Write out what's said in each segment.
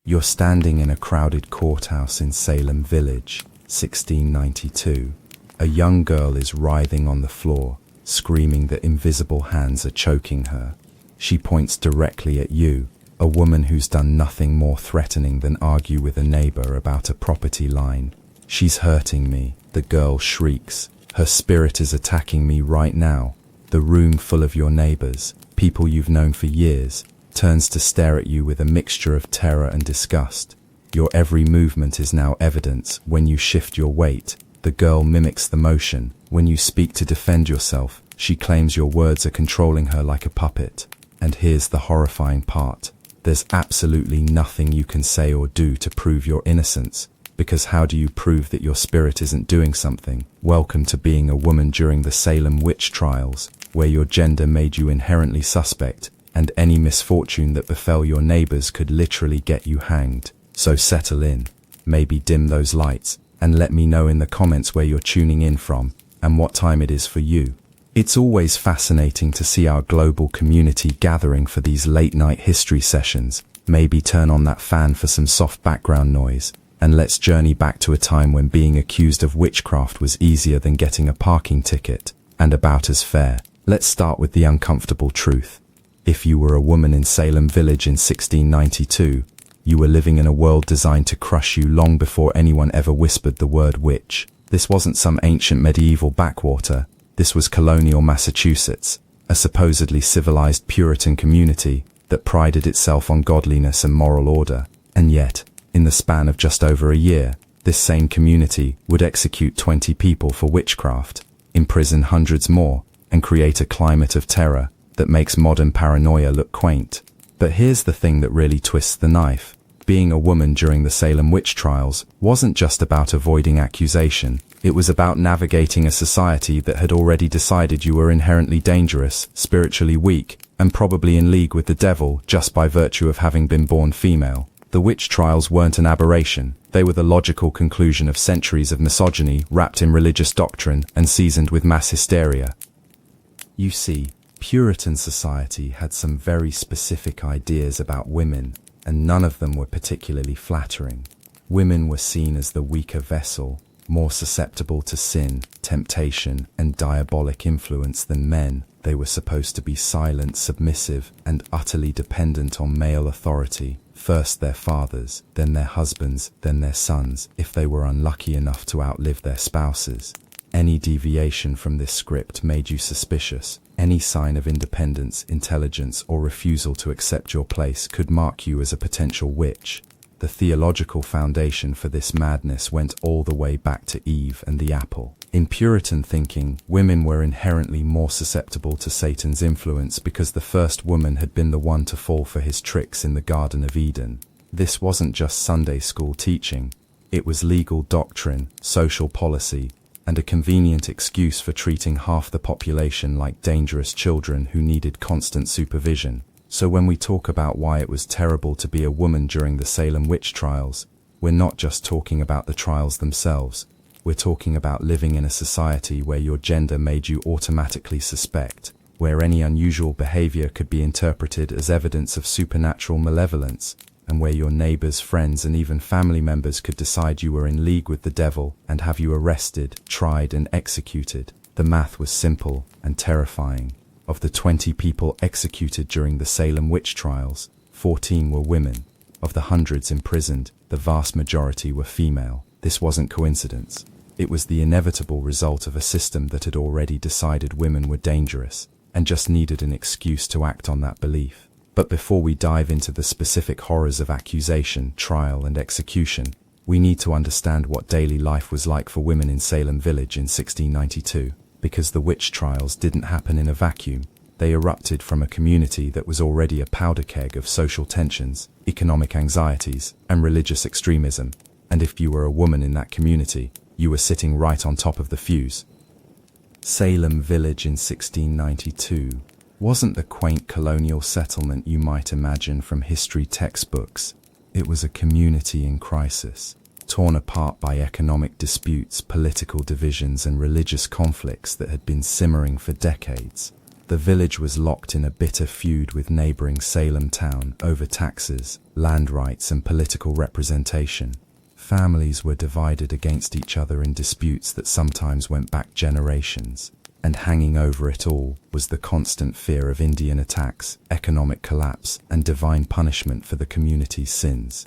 You're standing in a crowded courthouse in Salem Village, 1692. A young girl is writhing on the floor, screaming that invisible hands are choking her. She points directly at you, a woman who's done nothing more threatening than argue with a neighbor about a property line. "She's hurting me," the girl shrieks. "Her spirit is attacking me right now." The room full of your neighbors, people you've known for years, turns to stare at you with a mixture of terror and disgust. Your every movement is now evidence. When you shift your weight, the girl mimics the motion. When you speak to defend yourself, she claims your words are controlling her like a puppet. And here's the horrifying part. There's absolutely nothing you can say or do to prove your innocence, because how do you prove that your spirit isn't doing something? Welcome to being a woman during the Salem witch trials, where your gender made you inherently suspect, and any misfortune that befell your neighbors could literally get you hanged. So settle in, maybe dim those lights, and let me know in the comments where you're tuning in from, and what time it is for you. It's always fascinating to see our global community gathering for these late-night history sessions. Maybe turn on that fan for some soft background noise, and let's journey back to a time when being accused of witchcraft was easier than getting a parking ticket, and about as fair. Let's start with the uncomfortable truth. If you were a woman in Salem Village in 1692, you were living in a world designed to crush you long before anyone ever whispered the word witch. This wasn't some ancient medieval backwater. This was colonial Massachusetts, a supposedly civilized Puritan community that prided itself on godliness and moral order. And yet, in the span of just over a year, this same community would execute 20 people for witchcraft, imprison hundreds more, and create a climate of terror that makes modern paranoia look quaint. But here's the thing that really twists the knife. Being a woman during the Salem witch trials wasn't just about avoiding accusation. It was about navigating a society that had already decided you were inherently dangerous, spiritually weak, and probably in league with the devil just by virtue of having been born female. The witch trials weren't an aberration. They were the logical conclusion of centuries of misogyny wrapped in religious doctrine and seasoned with mass hysteria. You see, Puritan society had some very specific ideas about women, and none of them were particularly flattering. Women were seen as the weaker vessel, more susceptible to sin, temptation, and diabolic influence than men. They were supposed to be silent, submissive, and utterly dependent on male authority. First their fathers, then their husbands, then their sons, if they were unlucky enough to outlive their spouses. Any deviation from this script made you suspicious. Any sign of independence, intelligence, or refusal to accept your place could mark you as a potential witch. The theological foundation for this madness went all the way back to Eve and the apple. In Puritan thinking, women were inherently more susceptible to Satan's influence because the first woman had been the one to fall for his tricks in the Garden of Eden. This wasn't just Sunday school teaching. It was legal doctrine, social policy, and a convenient excuse for treating half the population like dangerous children who needed constant supervision. So when we talk about why it was terrible to be a woman during the Salem witch trials, we're not just talking about the trials themselves. We're talking about living in a society where your gender made you automatically suspect, where any unusual behavior could be interpreted as evidence of supernatural malevolence, and where your neighbors, friends, and even family members could decide you were in league with the devil and have you arrested, tried, and executed. The math was simple and terrifying. Of the 20 people executed during the Salem witch trials, 14 were women. Of the hundreds imprisoned, the vast majority were female. This wasn't coincidence. It was the inevitable result of a system that had already decided women were dangerous, and just needed an excuse to act on that belief. But before we dive into the specific horrors of accusation, trial, and execution, we need to understand what daily life was like for women in Salem Village in 1692. Because the witch trials didn't happen in a vacuum. They erupted from a community that was already a powder keg of social tensions, economic anxieties, and religious extremism. And if you were a woman in that community, you were sitting right on top of the fuse. Salem Village in 1692 wasn't the quaint colonial settlement you might imagine from history textbooks. It was a community in crisis, torn apart by economic disputes, political divisions, and religious conflicts that had been simmering for decades. The village was locked in a bitter feud with neighboring Salem town over taxes, land rights, and political representation. Families were divided against each other in disputes that sometimes went back generations, and hanging over it all was the constant fear of Indian attacks, economic collapse, and divine punishment for the community's sins.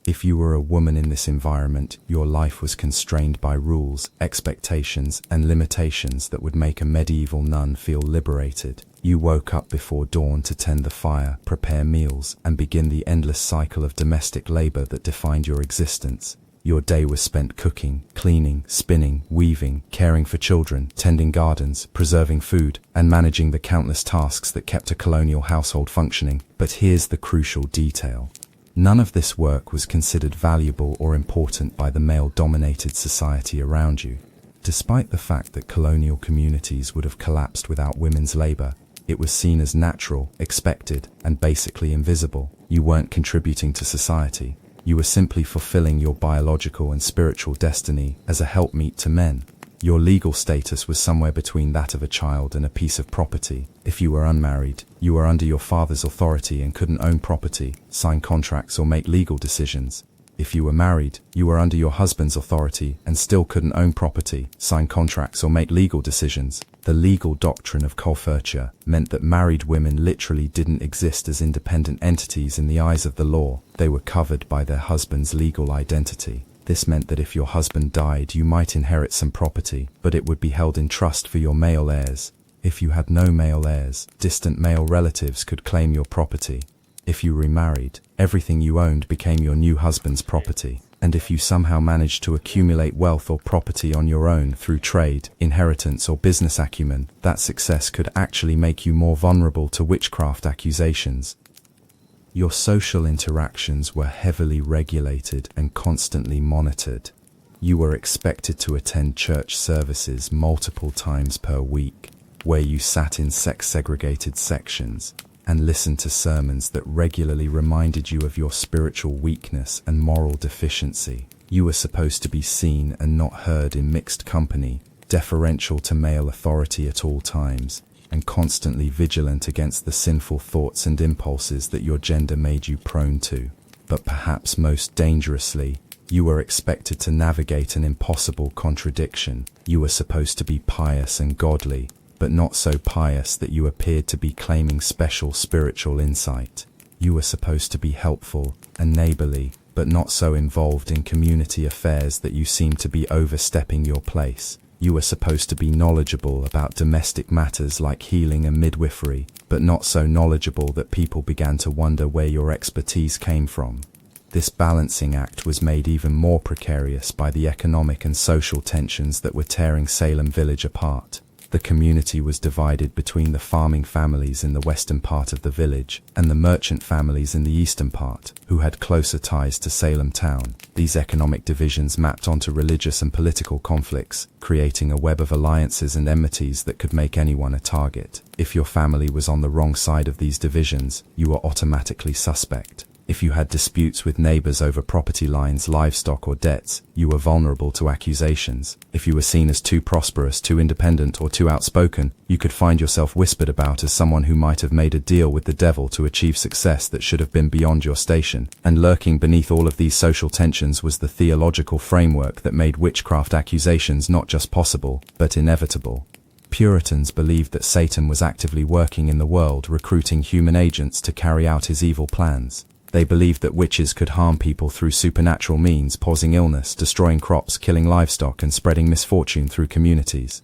If you were a woman in this environment, your life was constrained by rules, expectations, and limitations that would make a medieval nun feel liberated. You woke up before dawn to tend the fire, prepare meals, and begin the endless cycle of domestic labor that defined your existence. Your day was spent cooking, cleaning, spinning, weaving, caring for children, tending gardens, preserving food, and managing the countless tasks that kept a colonial household functioning. But here's the crucial detail. None of this work was considered valuable or important by the male-dominated society around you. Despite the fact that colonial communities would have collapsed without women's labor, it was seen as natural, expected, and basically invisible. You weren't contributing to society. You were simply fulfilling your biological and spiritual destiny as a helpmeet to men. Your legal status was somewhere between that of a child and a piece of property. If you were unmarried, you were under your father's authority and couldn't own property, sign contracts, or make legal decisions. If you were married, you were under your husband's authority and still couldn't own property, sign contracts, or make legal decisions. The legal doctrine of coverture meant that married women literally didn't exist as independent entities in the eyes of the law. They were covered by their husband's legal identity. This meant that if your husband died, you might inherit some property, but it would be held in trust for your male heirs. If you had no male heirs, distant male relatives could claim your property. If you remarried, everything you owned became your new husband's property. And if you somehow managed to accumulate wealth or property on your own through trade, inheritance, or business acumen, that success could actually make you more vulnerable to witchcraft accusations. Your social interactions were heavily regulated and constantly monitored. You were expected to attend church services multiple times per week, where you sat in sex-segregated sections and listened to sermons that regularly reminded you of your spiritual weakness and moral deficiency. You were supposed to be seen and not heard in mixed company, deferential to male authority at all times, and constantly vigilant against the sinful thoughts and impulses that your gender made you prone to. But perhaps most dangerously, you were expected to navigate an impossible contradiction. You were supposed to be pious and godly, but not so pious that you appeared to be claiming special spiritual insight. You were supposed to be helpful and neighborly, but not so involved in community affairs that you seemed to be overstepping your place. You were supposed to be knowledgeable about domestic matters like healing and midwifery, but not so knowledgeable that people began to wonder where your expertise came from. This balancing act was made even more precarious by the economic and social tensions that were tearing Salem village apart. The community was divided between the farming families in the western part of the village and the merchant families in the eastern part, who had closer ties to Salem town. These economic divisions mapped onto religious and political conflicts, creating a web of alliances and enmities that could make anyone a target. If your family was on the wrong side of these divisions, you were automatically suspect. If you had disputes with neighbors over property lines, livestock, or debts, you were vulnerable to accusations. If you were seen as too prosperous, too independent, or too outspoken, you could find yourself whispered about as someone who might have made a deal with the devil to achieve success that should have been beyond your station. And lurking beneath all of these social tensions was the theological framework that made witchcraft accusations not just possible, but inevitable. Puritans believed that Satan was actively working in the world, recruiting human agents to carry out his evil plans. They believed that witches could harm people through supernatural means, causing illness, destroying crops, killing livestock, and spreading misfortune through communities.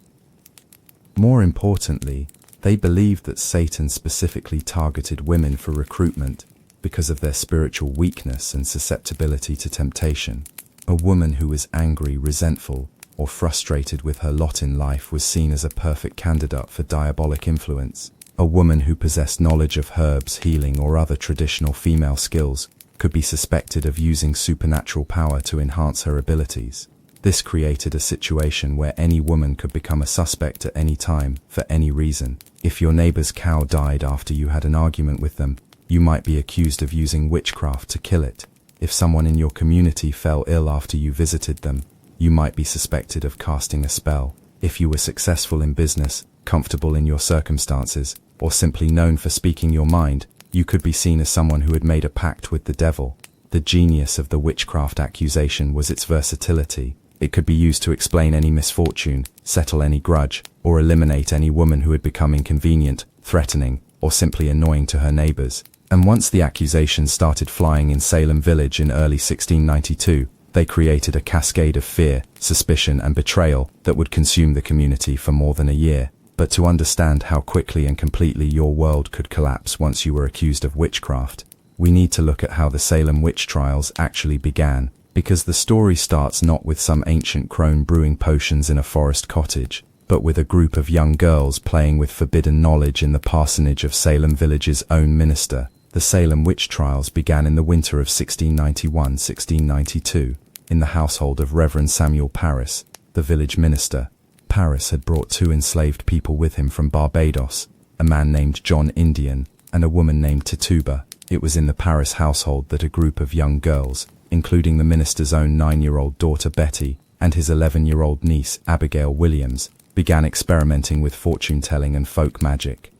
More importantly, they believed that Satan specifically targeted women for recruitment because of their spiritual weakness and susceptibility to temptation. A woman who was angry, resentful, or frustrated with her lot in life was seen as a perfect candidate for diabolic influence. A woman who possessed knowledge of herbs, healing, or other traditional female skills could be suspected of using supernatural power to enhance her abilities. This created a situation where any woman could become a suspect at any time, for any reason. If your neighbor's cow died after you had an argument with them, you might be accused of using witchcraft to kill it. If someone in your community fell ill after you visited them, you might be suspected of casting a spell. If you were successful in business, comfortable in your circumstances, or simply known for speaking your mind, you could be seen as someone who had made a pact with the devil. The genius of the witchcraft accusation was its versatility. It could be used to explain any misfortune, settle any grudge, or eliminate any woman who had become inconvenient, threatening, or simply annoying to her neighbors. And once the accusations started flying in Salem village in early 1692, they created a cascade of fear, suspicion, and betrayal that would consume the community for more than a year. But to understand how quickly and completely your world could collapse once you were accused of witchcraft, we need to look at how the Salem witch trials actually began, because the story starts not with some ancient crone brewing potions in a forest cottage, but with a group of young girls playing with forbidden knowledge in the parsonage of Salem village's own minister. The Salem witch trials began in the winter of 1691-1692, in the household of Reverend Samuel Parris, the village minister. Parris had brought 2 enslaved people with him from Barbados, a man named John Indian and a woman named Tituba. It was in the Parris household that a group of young girls, including the minister's own 9-year-old daughter Betty and his 11-year-old niece Abigail Williams, began experimenting with fortune-telling and folk magic.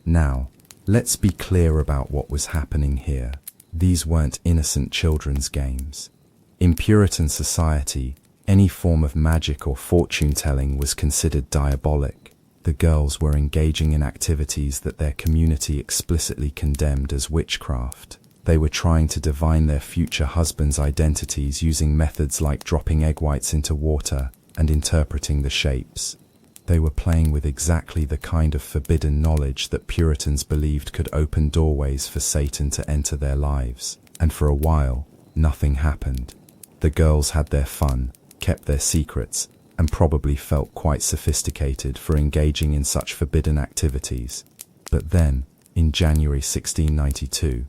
Now, let's be clear about what was happening here. These weren't innocent children's games. In Puritan society, any form of magic or fortune-telling was considered diabolic. The girls were engaging in activities that their community explicitly condemned as witchcraft. They were trying to divine their future husbands' identities using methods like dropping egg whites into water and interpreting the shapes. They were playing with exactly the kind of forbidden knowledge that Puritans believed could open doorways for Satan to enter their lives. And for a while, nothing happened. The girls had their fun, kept their secrets, and probably felt quite sophisticated for engaging in such forbidden activities. But then, in January 1692,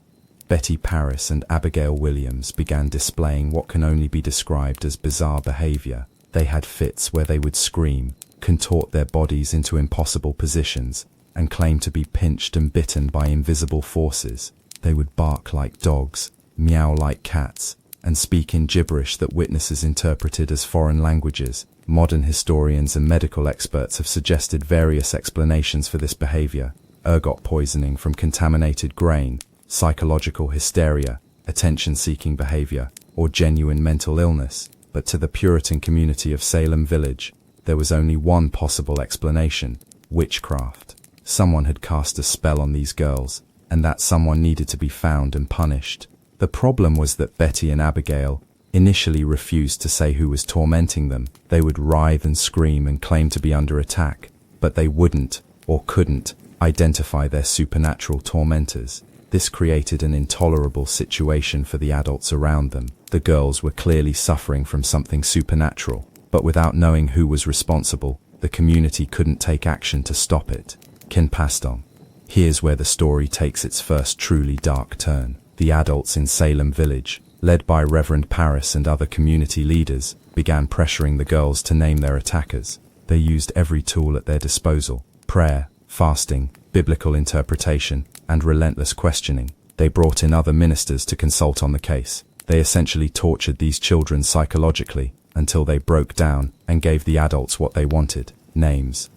Betty Parris and Abigail Williams began displaying what can only be described as bizarre behavior. They had fits where they would scream, contort their bodies into impossible positions, and claim to be pinched and bitten by invisible forces. They would bark like dogs, meow like cats, and speak in gibberish that witnesses interpreted as foreign languages. Modern historians and medical experts have suggested various explanations for this behavior: ergot poisoning from contaminated grain, psychological hysteria, attention-seeking behavior, or genuine mental illness. But to the Puritan community of Salem Village, there was only one possible explanation: witchcraft. Someone had cast a spell on these girls, and that someone needed to be found and punished. The problem was that Betty and Abigail initially refused to say who was tormenting them. They would writhe and scream and claim to be under attack, but they wouldn't, or couldn't, identify their supernatural tormentors. This created an intolerable situation for the adults around them. The girls were clearly suffering from something supernatural, but without knowing who was responsible, the community couldn't take action to stop it. Ken passed on. Here's where the story takes its first truly dark turn. The adults in Salem Village, led by Reverend Parris and other community leaders, began pressuring the girls to name their attackers. They used every tool at their disposal: prayer, fasting, biblical interpretation, and relentless questioning. They brought in other ministers to consult on the case. They essentially tortured these children psychologically until they broke down and gave the adults what they wanted: names.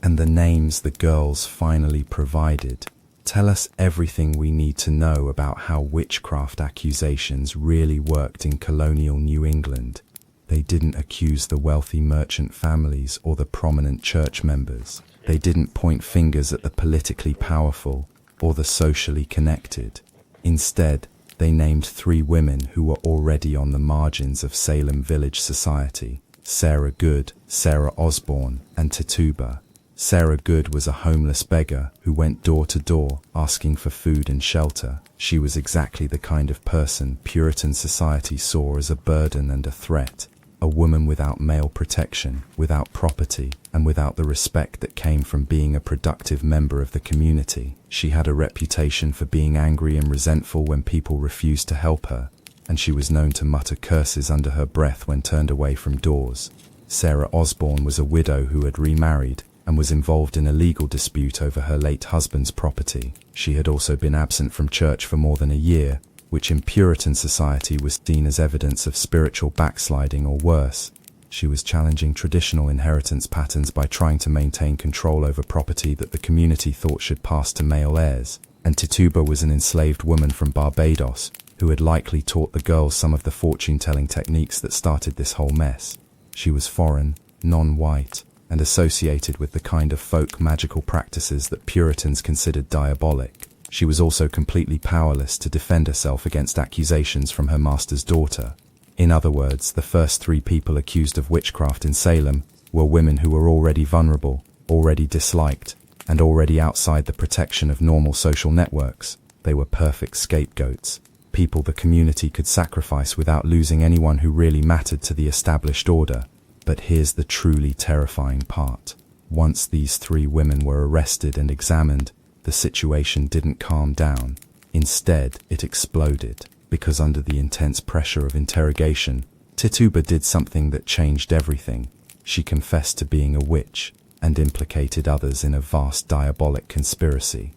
And the names the girls finally provided tell us everything we need to know about how witchcraft accusations really worked in colonial New England. They didn't accuse the wealthy merchant families or the prominent church members. They didn't point fingers at the politically powerful or the socially connected. Instead, they named 3 women who were already on the margins of Salem Village society: Sarah Good, Sarah Osborne, and Tituba. Sarah Good was a homeless beggar who went door to door asking for food and shelter. She was exactly the kind of person Puritan society saw as a burden and a threat. A woman without male protection, without property, and without the respect that came from being a productive member of the community. She had a reputation for being angry and resentful when people refused to help her, and she was known to mutter curses under her breath when turned away from doors. Sarah Osborne was a widow who had remarried and was involved in a legal dispute over her late husband's property. She had also been absent from church for more than a year, which in Puritan society was seen as evidence of spiritual backsliding or worse. She was challenging traditional inheritance patterns by trying to maintain control over property that the community thought should pass to male heirs. And Tituba was an enslaved woman from Barbados who had likely taught the girls some of the fortune-telling techniques that started this whole mess. She was foreign, non-white, and associated with the kind of folk magical practices that Puritans considered diabolic. She was also completely powerless to defend herself against accusations from her master's daughter. In other words, the first 3 people accused of witchcraft in Salem were women who were already vulnerable, already disliked, and already outside the protection of normal social networks. They were perfect scapegoats, people the community could sacrifice without losing anyone who really mattered to the established order. But here's the truly terrifying part. Once these 3 women were arrested and examined, the situation didn't calm down. Instead, it exploded. Because under the intense pressure of interrogation, Tituba did something that changed everything. She confessed to being a witch and implicated others in a vast diabolic conspiracy.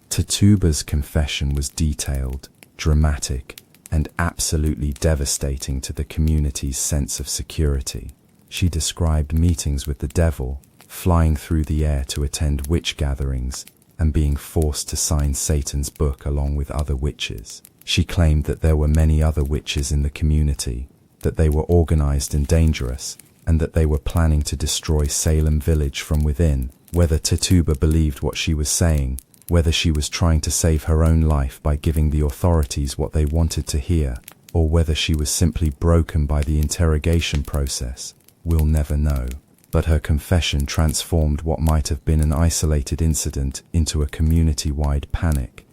Tituba's confession was detailed, dramatic, and absolutely devastating to the community's sense of security. She described meetings with the devil, flying through the air to attend witch gatherings, and being forced to sign Satan's book along with other witches. She claimed that there were many other witches in the community, that they were organized and dangerous, and that they were planning to destroy Salem village from within. Whether Tituba believed what she was saying, whether she was trying to save her own life by giving the authorities what they wanted to hear, or whether she was simply broken by the interrogation process, we'll never know. But her confession transformed what might have been an isolated incident into a community-wide panic.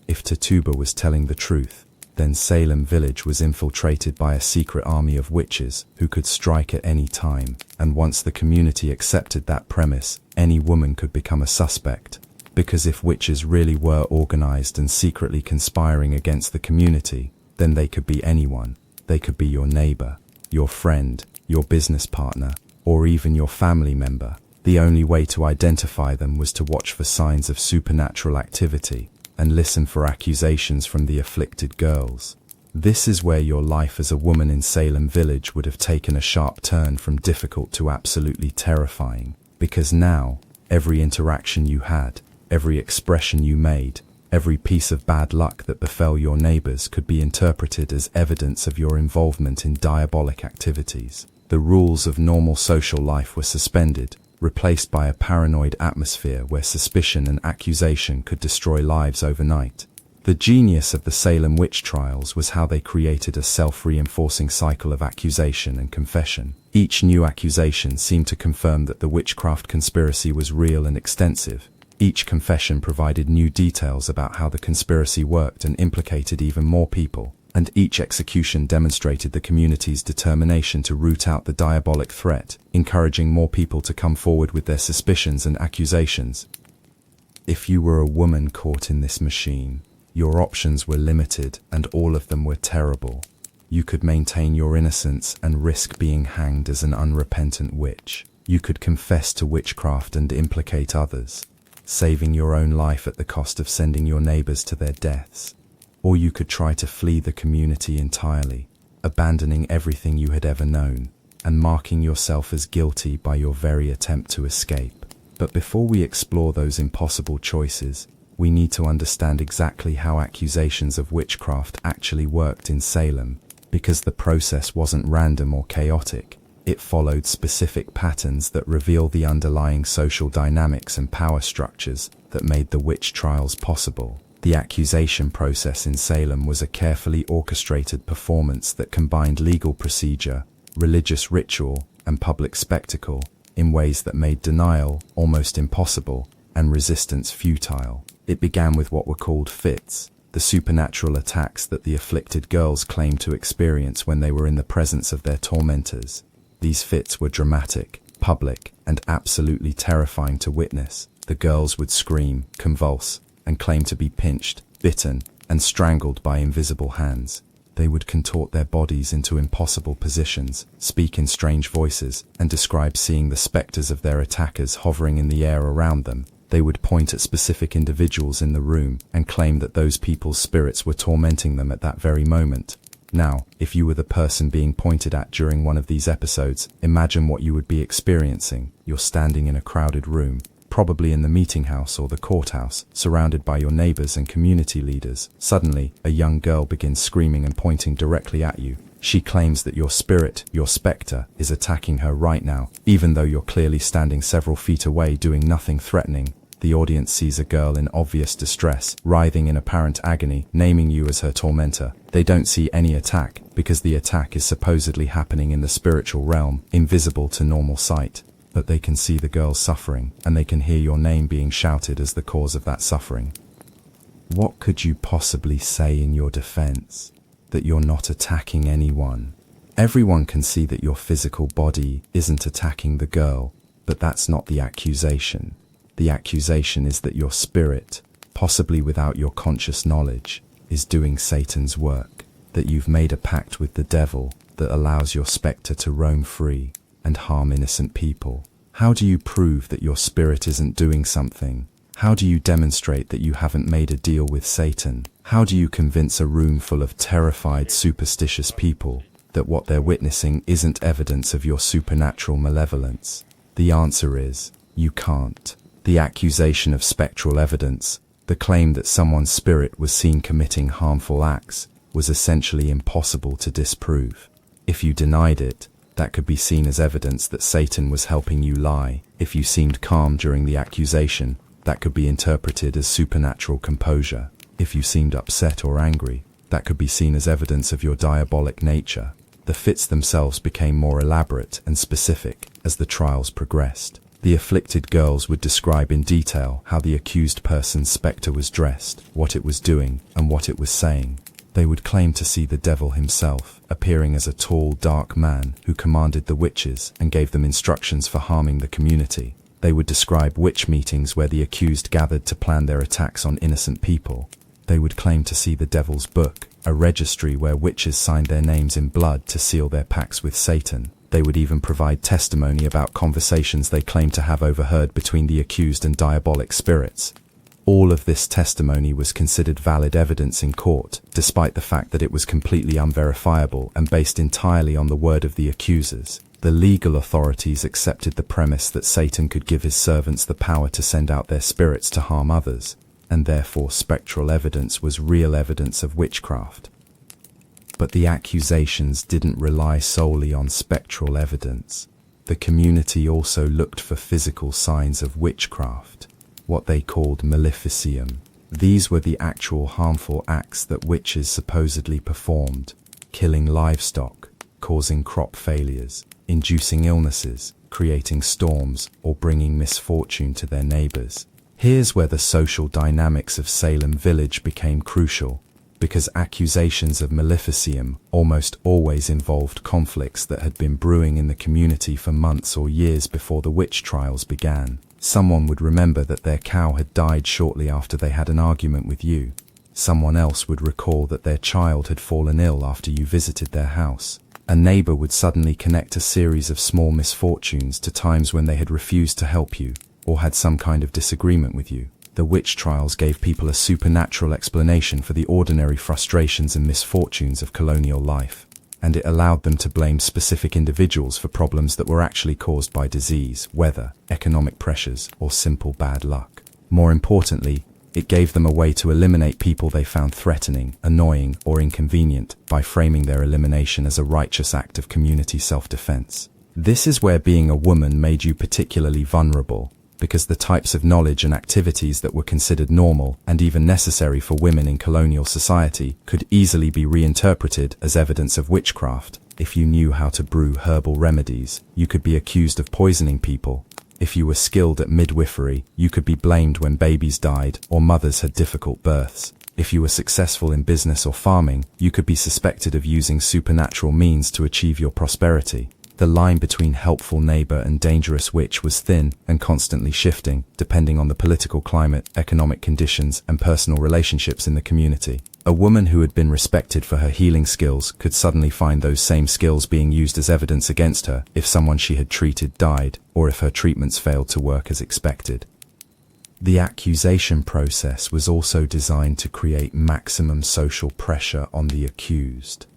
If Tituba was telling the truth, then Salem village was infiltrated by a secret army of witches who could strike at any time, and once the community accepted that premise, any woman could become a suspect. Because if witches really were organized and secretly conspiring against the community, then they could be anyone. They could be your neighbor, your friend, your business partner, or even your family member. The only way to identify them was to watch for signs of supernatural activity and listen for accusations from the afflicted girls. This is where your life as a woman in Salem village would have taken a sharp turn from difficult to absolutely terrifying, because now, every interaction you had, every expression you made, every piece of bad luck that befell your neighbors could be interpreted as evidence of your involvement in diabolic activities. The rules of normal social life were suspended, replaced by a paranoid atmosphere where suspicion and accusation could destroy lives overnight. The genius of the Salem witch trials was how they created a self-reinforcing cycle of accusation and confession. Each new accusation seemed to confirm that the witchcraft conspiracy was real and extensive. Each confession provided new details about how the conspiracy worked and implicated even more people. And each execution demonstrated the community's determination to root out the diabolic threat, encouraging more people to come forward with their suspicions and accusations. If you were a woman caught in this machine, your options were limited and all of them were terrible. You could maintain your innocence and risk being hanged as an unrepentant witch. You could confess to witchcraft and implicate others, saving your own life at the cost of sending your neighbors to their deaths. Or you could try to flee the community entirely, abandoning everything you had ever known, and marking yourself as guilty by your very attempt to escape. But before we explore those impossible choices, we need to understand exactly how accusations of witchcraft actually worked in Salem, because the process wasn't random or chaotic. It followed specific patterns that reveal the underlying social dynamics and power structures that made the witch trials possible. The accusation process in Salem was a carefully orchestrated performance that combined legal procedure, religious ritual, and public spectacle in ways that made denial almost impossible and resistance futile. It began with what were called fits, the supernatural attacks that the afflicted girls claimed to experience when they were in the presence of their tormentors. These fits were dramatic, public, and absolutely terrifying to witness. The girls would scream, convulse, and claim to be pinched, bitten, and strangled by invisible hands. They would contort their bodies into impossible positions, speak in strange voices, and describe seeing the specters of their attackers hovering in the air around them. They would point at specific individuals in the room and claim that those people's spirits were tormenting them at that very moment. Now, if you were the person being pointed at during one of these episodes, imagine what you would be experiencing. You're standing in a crowded room, probably in the meeting house or the courthouse, surrounded by your neighbors and community leaders. Suddenly, a young girl begins screaming and pointing directly at you. She claims that your spirit, your spectre, is attacking her right now, even though you're clearly standing several feet away doing nothing threatening. The audience sees a girl in obvious distress, writhing in apparent agony, naming you as her tormentor. They don't see any attack, because the attack is supposedly happening in the spiritual realm, invisible to normal sight. But they can see the girl's suffering, and they can hear your name being shouted as the cause of that suffering. What could you possibly say in your defense? That you're not attacking anyone. Everyone can see that your physical body isn't attacking the girl, but that's not the accusation. The accusation is that your spirit, possibly without your conscious knowledge, is doing Satan's work, that you've made a pact with the devil that allows your spectre to roam free and harm innocent people. How do you prove that your spirit isn't doing something? How do you demonstrate that you haven't made a deal with Satan? How do you convince a room full of terrified, superstitious people that what they're witnessing isn't evidence of your supernatural malevolence? The answer is, you can't. The accusation of spectral evidence, the claim that someone's spirit was seen committing harmful acts, was essentially impossible to disprove. If you denied it, that could be seen as evidence that Satan was helping you lie. If you seemed calm during the accusation, that could be interpreted as supernatural composure. If you seemed upset or angry, that could be seen as evidence of your diabolic nature. The fits themselves became more elaborate and specific as the trials progressed. The afflicted girls would describe in detail how the accused person's spectre was dressed, what it was doing, and what it was saying. They would claim to see the devil himself, appearing as a tall, dark man who commanded the witches and gave them instructions for harming the community. They would describe witch meetings where the accused gathered to plan their attacks on innocent people. They would claim to see the devil's book, a registry where witches signed their names in blood to seal their pacts with Satan. They would even provide testimony about conversations they claimed to have overheard between the accused and diabolic spirits. All of this testimony was considered valid evidence in court, despite the fact that it was completely unverifiable and based entirely on the word of the accusers. The legal authorities accepted the premise that Satan could give his servants the power to send out their spirits to harm others, and therefore spectral evidence was real evidence of witchcraft. But the accusations didn't rely solely on spectral evidence. The community also looked for physical signs of witchcraft, what they called maleficium. These were the actual harmful acts that witches supposedly performed, killing livestock, causing crop failures, inducing illnesses, creating storms, or bringing misfortune to their neighbors. Here's where the social dynamics of Salem village became crucial, because accusations of maleficium almost always involved conflicts that had been brewing in the community for months or years before the witch trials began. Someone would remember that their cow had died shortly after they had an argument with you. Someone else would recall that their child had fallen ill after you visited their house. A neighbor would suddenly connect a series of small misfortunes to times when they had refused to help you or had some kind of disagreement with you. The witch trials gave people a supernatural explanation for the ordinary frustrations and misfortunes of colonial life, and it allowed them to blame specific individuals for problems that were actually caused by disease, weather, economic pressures, or simple bad luck. More importantly, it gave them a way to eliminate people they found threatening, annoying, or inconvenient by framing their elimination as a righteous act of community self-defense. This is where being a woman made you particularly vulnerable, because the types of knowledge and activities that were considered normal and even necessary for women in colonial society could easily be reinterpreted as evidence of witchcraft. If you knew how to brew herbal remedies, you could be accused of poisoning people. If you were skilled at midwifery, you could be blamed when babies died or mothers had difficult births. If you were successful in business or farming, you could be suspected of using supernatural means to achieve your prosperity. The line between helpful neighbor and dangerous witch was thin and constantly shifting, depending on the political climate, economic conditions, and personal relationships in the community. A woman who had been respected for her healing skills could suddenly find those same skills being used as evidence against her if someone she had treated died, or if her treatments failed to work as expected. The accusation process was also designed to create maximum social pressure on the accused.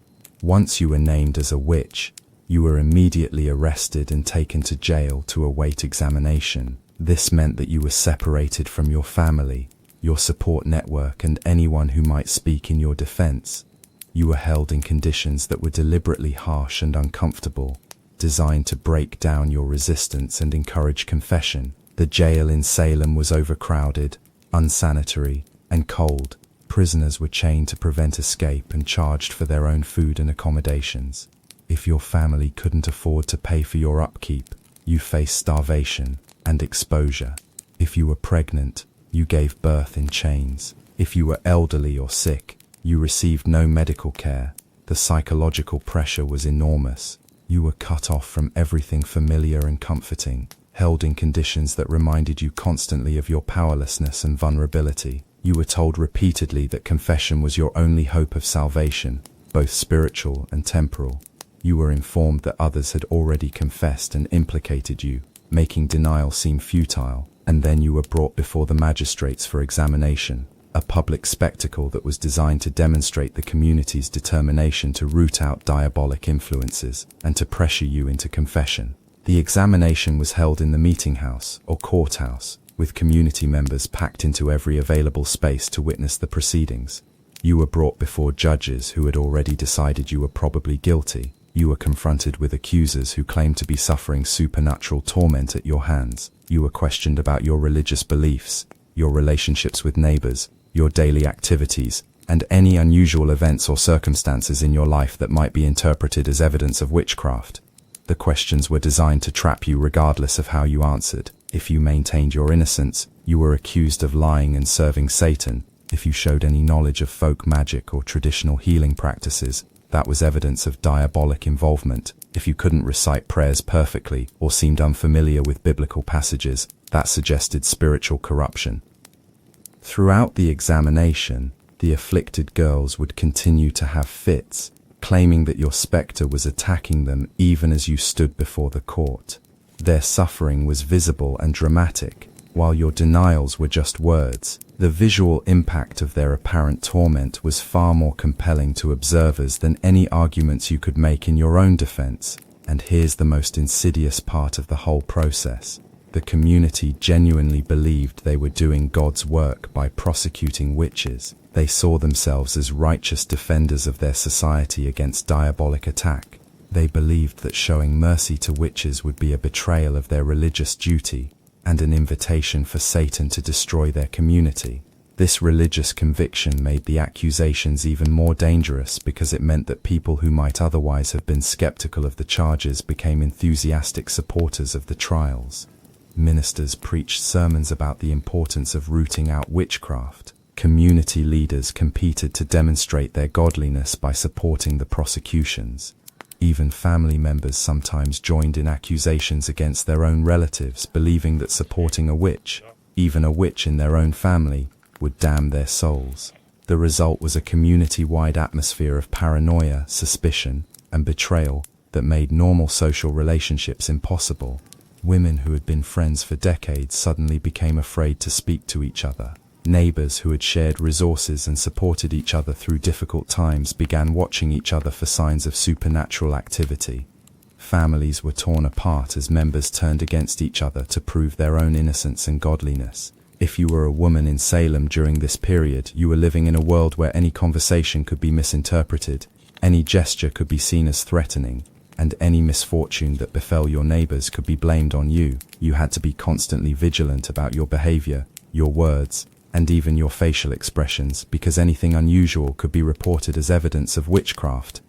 Once you were named as a witch, you were immediately arrested and taken to jail to await examination. This meant that you were separated from your family, your support network, and anyone who might speak in your defense. You were held in conditions that were deliberately harsh and uncomfortable, designed to break down your resistance and encourage confession. The jail in Salem was overcrowded, unsanitary, and cold. Prisoners were chained to prevent escape and charged for their own food and accommodations. If your family couldn't afford to pay for your upkeep, you faced starvation and exposure. If you were pregnant, you gave birth in chains. If you were elderly or sick, you received no medical care. The psychological pressure was enormous. You were cut off from everything familiar and comforting, held in conditions that reminded you constantly of your powerlessness and vulnerability. You were told repeatedly that confession was your only hope of salvation, both spiritual and temporal. You were informed that others had already confessed and implicated you, making denial seem futile, and then you were brought before the magistrates for examination, a public spectacle that was designed to demonstrate the community's determination to root out diabolic influences and to pressure you into confession. The examination was held in the meeting house or courthouse, with community members packed into every available space to witness the proceedings. You were brought before judges who had already decided you were probably guilty. You were confronted with accusers who claimed to be suffering supernatural torment at your hands. You were questioned about your religious beliefs, your relationships with neighbors, your daily activities, and any unusual events or circumstances in your life that might be interpreted as evidence of witchcraft. The questions were designed to trap you regardless of how you answered. If you maintained your innocence, you were accused of lying and serving Satan. If you showed any knowledge of folk magic or traditional healing practices, that was evidence of diabolic involvement. If you couldn't recite prayers perfectly or seemed unfamiliar with biblical passages, that suggested spiritual corruption. Throughout the examination, the afflicted girls would continue to have fits, claiming that your spectre was attacking them even as you stood before the court. Their suffering was visible and dramatic, while your denials were just words. The visual impact of their apparent torment was far more compelling to observers than any arguments you could make in your own defense. And here's the most insidious part of the whole process. The community genuinely believed they were doing God's work by prosecuting witches. They saw themselves as righteous defenders of their society against diabolic attack. They believed that showing mercy to witches would be a betrayal of their religious duty and an invitation for Satan to destroy their community. This religious conviction made the accusations even more dangerous because it meant that people who might otherwise have been skeptical of the charges became enthusiastic supporters of the trials. Ministers preached sermons about the importance of rooting out witchcraft. Community leaders competed to demonstrate their godliness by supporting the prosecutions. Even family members sometimes joined in accusations against their own relatives, believing that supporting a witch, even a witch in their own family, would damn their souls. The result was a community-wide atmosphere of paranoia, suspicion, and betrayal that made normal social relationships impossible. Women who had been friends for decades suddenly became afraid to speak to each other. Neighbors who had shared resources and supported each other through difficult times began watching each other for signs of supernatural activity. Families were torn apart as members turned against each other to prove their own innocence and godliness. If you were a woman in Salem during this period, you were living in a world where any conversation could be misinterpreted, any gesture could be seen as threatening, and any misfortune that befell your neighbors could be blamed on you. You had to be constantly vigilant about your behavior, your words, and even your facial expressions, because anything unusual could be reported as evidence of witchcraft.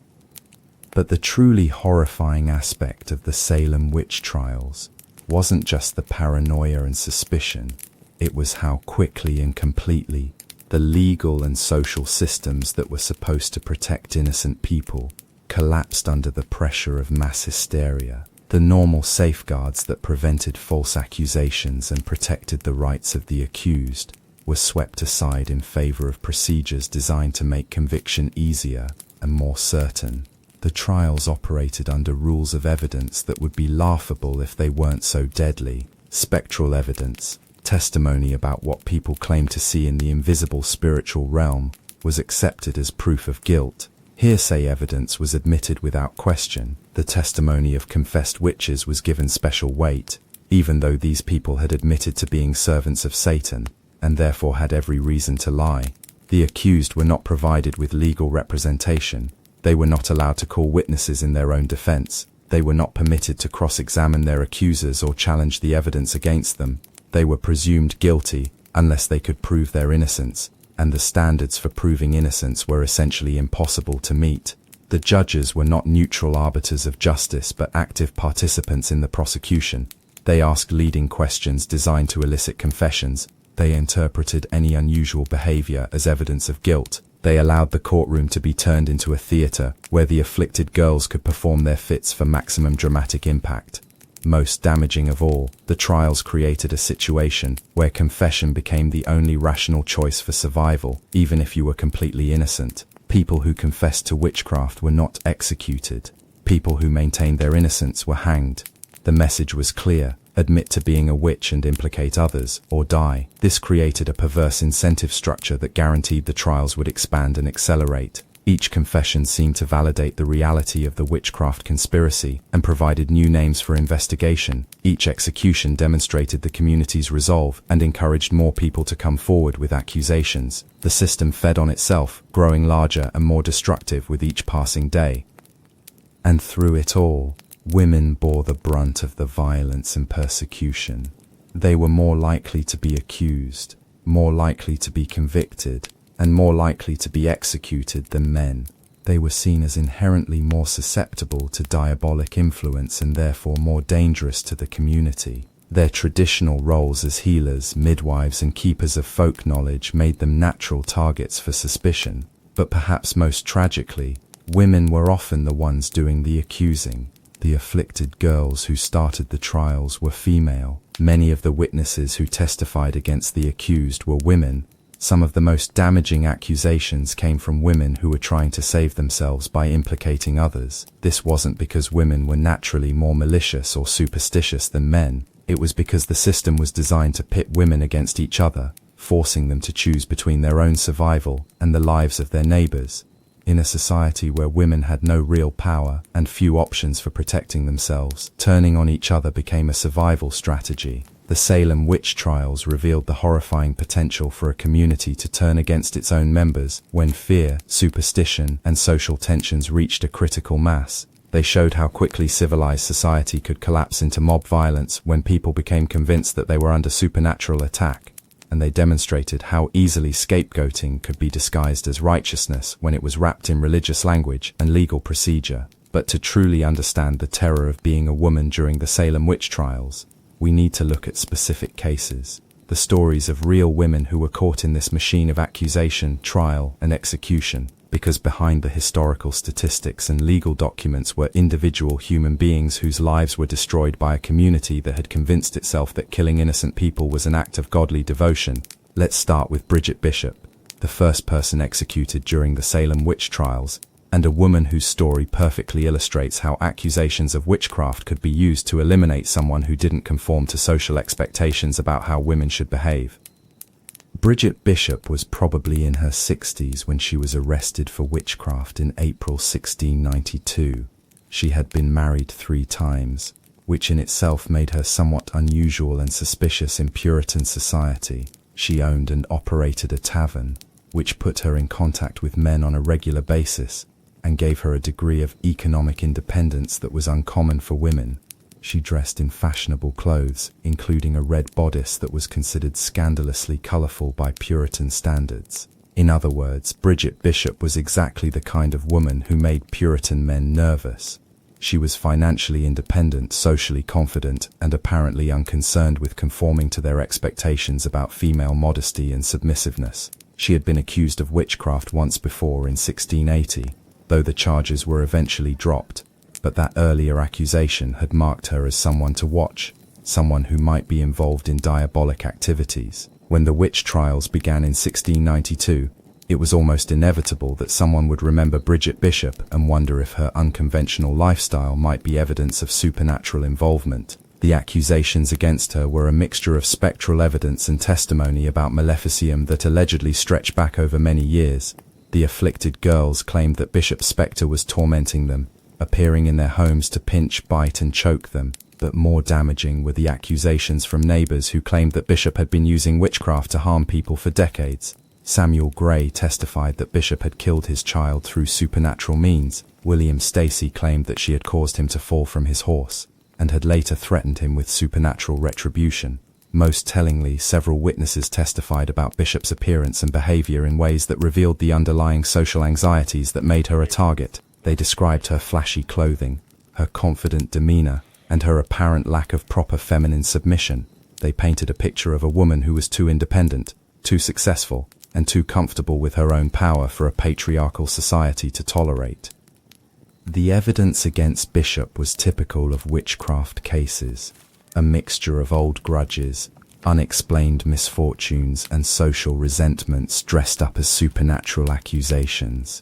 But the truly horrifying aspect of the Salem witch trials wasn't just the paranoia and suspicion, it was how quickly and completely the legal and social systems that were supposed to protect innocent people collapsed under the pressure of mass hysteria. The normal safeguards that prevented false accusations and protected the rights of the accused were swept aside in favor of procedures designed to make conviction easier and more certain. The trials operated under rules of evidence that would be laughable if they weren't so deadly. Spectral evidence, testimony about what people claimed to see in the invisible spiritual realm, was accepted as proof of guilt. Hearsay evidence was admitted without question. The testimony of confessed witches was given special weight, even though these people had admitted to being servants of Satan, and therefore had every reason to lie. The accused were not provided with legal representation. They were not allowed to call witnesses in their own defense. They were not permitted to cross-examine their accusers or challenge the evidence against them. They were presumed guilty unless they could prove their innocence, and the standards for proving innocence were essentially impossible to meet. The judges were not neutral arbiters of justice but active participants in the prosecution. They asked leading questions designed to elicit confessions. They interpreted any unusual behavior as evidence of guilt. They allowed the courtroom to be turned into a theater where the afflicted girls could perform their fits for maximum dramatic impact. Most damaging of all, the trials created a situation where confession became the only rational choice for survival, even if you were completely innocent. People who confessed to witchcraft were not executed. People who maintained their innocence were hanged. The message was clear: admit to being a witch and implicate others, or die. This created a perverse incentive structure that guaranteed the trials would expand and accelerate. Each confession seemed to validate the reality of the witchcraft conspiracy and provided new names for investigation. Each execution demonstrated the community's resolve and encouraged more people to come forward with accusations. The system fed on itself, growing larger and more destructive with each passing day. And through it all, women bore the brunt of the violence and persecution. They were more likely to be accused, more likely to be convicted, and more likely to be executed than men. They were seen as inherently more susceptible to diabolic influence and therefore more dangerous to the community. Their traditional roles as healers, midwives, and keepers of folk knowledge made them natural targets for suspicion. But perhaps most tragically, women were often the ones doing the accusing. The afflicted girls who started the trials were female. Many of the witnesses who testified against the accused were women. Some of the most damaging accusations came from women who were trying to save themselves by implicating others. This wasn't because women were naturally more malicious or superstitious than men. It was because the system was designed to pit women against each other, forcing them to choose between their own survival and the lives of their neighbors. In a society where women had no real power and few options for protecting themselves, turning on each other became a survival strategy. The Salem witch trials revealed the horrifying potential for a community to turn against its own members when fear, superstition, and social tensions reached a critical mass. They showed how quickly civilized society could collapse into mob violence when people became convinced that they were under supernatural attack. And they demonstrated how easily scapegoating could be disguised as righteousness when it was wrapped in religious language and legal procedure. But to truly understand the terror of being a woman during the Salem witch trials, we need to look at specific cases. The stories of real women who were caught in this machine of accusation, trial, and execution. Because behind the historical statistics and legal documents were individual human beings whose lives were destroyed by a community that had convinced itself that killing innocent people was an act of godly devotion. Let's start with Bridget Bishop, the first person executed during the Salem witch trials, and a woman whose story perfectly illustrates how accusations of witchcraft could be used to eliminate someone who didn't conform to social expectations about how women should behave. Bridget Bishop was probably in her 60s when she was arrested for witchcraft in April 1692. She had been married 3 times, which in itself made her somewhat unusual and suspicious in Puritan society. She owned and operated a tavern, which put her in contact with men on a regular basis, and gave her a degree of economic independence that was uncommon for women. She dressed in fashionable clothes, including a red bodice that was considered scandalously colourful by Puritan standards. In other words, Bridget Bishop was exactly the kind of woman who made Puritan men nervous. She was financially independent, socially confident, and apparently unconcerned with conforming to their expectations about female modesty and submissiveness. She had been accused of witchcraft once before in 1680, though the charges were eventually dropped. But that earlier accusation had marked her as someone to watch, someone who might be involved in diabolic activities. When the witch trials began in 1692, it was almost inevitable that someone would remember Bridget Bishop and wonder if her unconventional lifestyle might be evidence of supernatural involvement. The accusations against her were a mixture of spectral evidence and testimony about maleficium that allegedly stretched back over many years. The afflicted girls claimed that Bishop's spectre was tormenting them, appearing in their homes to pinch, bite and choke them. But more damaging were the accusations from neighbors who claimed that Bishop had been using witchcraft to harm people for decades. Samuel Gray testified that Bishop had killed his child through supernatural means. William Stacy claimed that she had caused him to fall from his horse, and had later threatened him with supernatural retribution. Most tellingly, several witnesses testified about Bishop's appearance and behavior in ways that revealed the underlying social anxieties that made her a target. They described her flashy clothing, her confident demeanor, and her apparent lack of proper feminine submission. They painted a picture of a woman who was too independent, too successful, and too comfortable with her own power for a patriarchal society to tolerate. The evidence against Bishop was typical of witchcraft cases, a mixture of old grudges, unexplained misfortunes, and social resentments dressed up as supernatural accusations.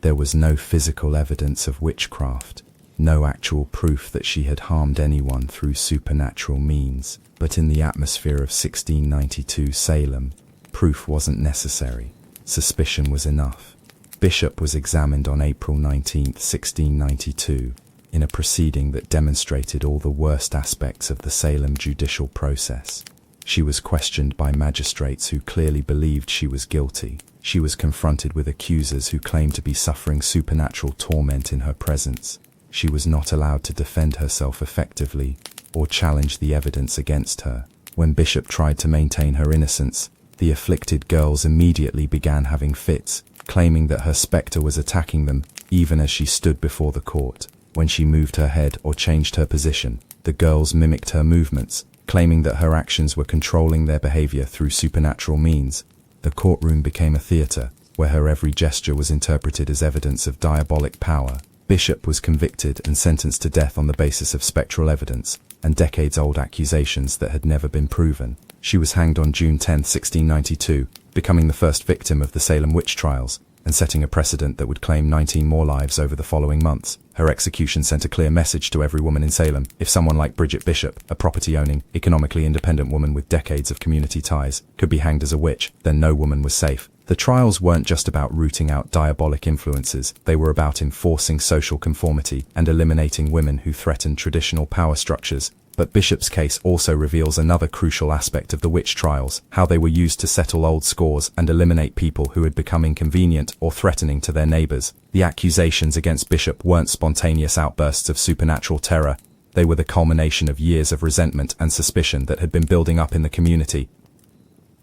There was no physical evidence of witchcraft, no actual proof that she had harmed anyone through supernatural means, but in the atmosphere of 1692 Salem, proof wasn't necessary. Suspicion was enough. Bishop was examined on April 19, 1692, in a proceeding that demonstrated all the worst aspects of the Salem judicial process. She was questioned by magistrates who clearly believed she was guilty. She was confronted with accusers who claimed to be suffering supernatural torment in her presence. She was not allowed to defend herself effectively or challenge the evidence against her. When Bishop tried to maintain her innocence, the afflicted girls immediately began having fits, claiming that her spectre was attacking them, even as she stood before the court. When she moved her head or changed her position, the girls mimicked her movements, claiming that her actions were controlling their behavior through supernatural means. The courtroom became a theater, where her every gesture was interpreted as evidence of diabolic power. Bishop was convicted and sentenced to death on the basis of spectral evidence and decades-old accusations that had never been proven. She was hanged on June 10, 1692, becoming the first victim of the Salem witch trials, and setting a precedent that would claim 19 more lives over the following months. Her execution sent a clear message to every woman in Salem. If someone like Bridget Bishop, a property-owning, economically independent woman with decades of community ties, could be hanged as a witch, then no woman was safe. The trials weren't just about rooting out diabolic influences, they were about enforcing social conformity and eliminating women who threatened traditional power structures. But Bishop's case also reveals another crucial aspect of the witch trials, how they were used to settle old scores and eliminate people who had become inconvenient or threatening to their neighbors. The accusations against Bishop weren't spontaneous outbursts of supernatural terror. They were the culmination of years of resentment and suspicion that had been building up in the community.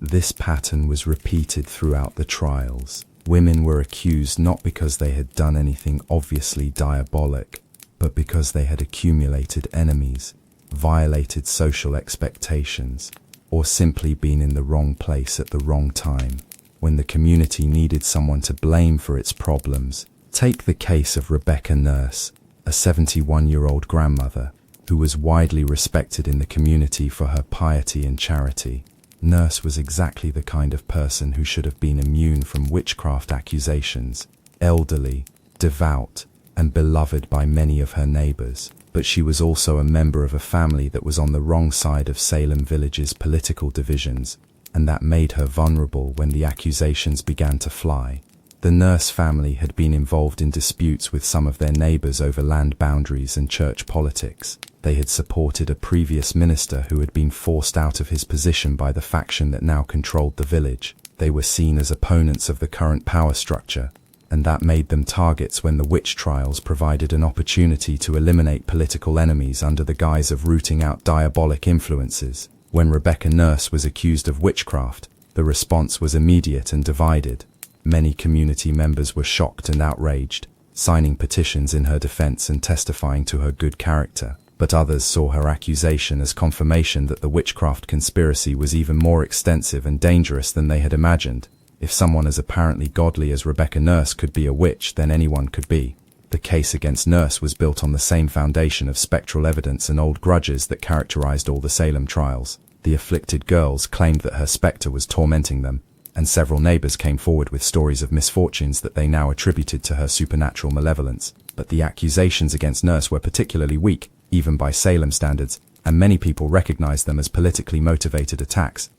This pattern was repeated throughout the trials. Women were accused not because they had done anything obviously diabolic, but because they had accumulated enemies, violated social expectations, or simply been in the wrong place at the wrong time, when the community needed someone to blame for its problems. Take the case of Rebecca Nurse, a 71-year-old grandmother, who was widely respected in the community for her piety and charity. Nurse was exactly the kind of person who should have been immune from witchcraft accusations, elderly, devout, and beloved by many of her neighbors. But she was also a member of a family that was on the wrong side of Salem Village's political divisions, and that made her vulnerable when the accusations began to fly. The Nurse family had been involved in disputes with some of their neighbors over land boundaries and church politics. They had supported a previous minister who had been forced out of his position by the faction that now controlled the village. They were seen as opponents of the current power structure, and that made them targets when the witch trials provided an opportunity to eliminate political enemies under the guise of rooting out diabolic influences. When Rebecca Nurse was accused of witchcraft, the response was immediate and divided. Many community members were shocked and outraged, signing petitions in her defense and testifying to her good character. But others saw her accusation as confirmation that the witchcraft conspiracy was even more extensive and dangerous than they had imagined. If someone as apparently godly as Rebecca Nurse could be a witch, then anyone could be. The case against Nurse was built on the same foundation of spectral evidence and old grudges that characterized all the Salem trials. The afflicted girls claimed that her spectre was tormenting them, and several neighbors came forward with stories of misfortunes that they now attributed to her supernatural malevolence. But the accusations against Nurse were particularly weak, even by Salem standards, and many people recognized them as politically motivated attacks.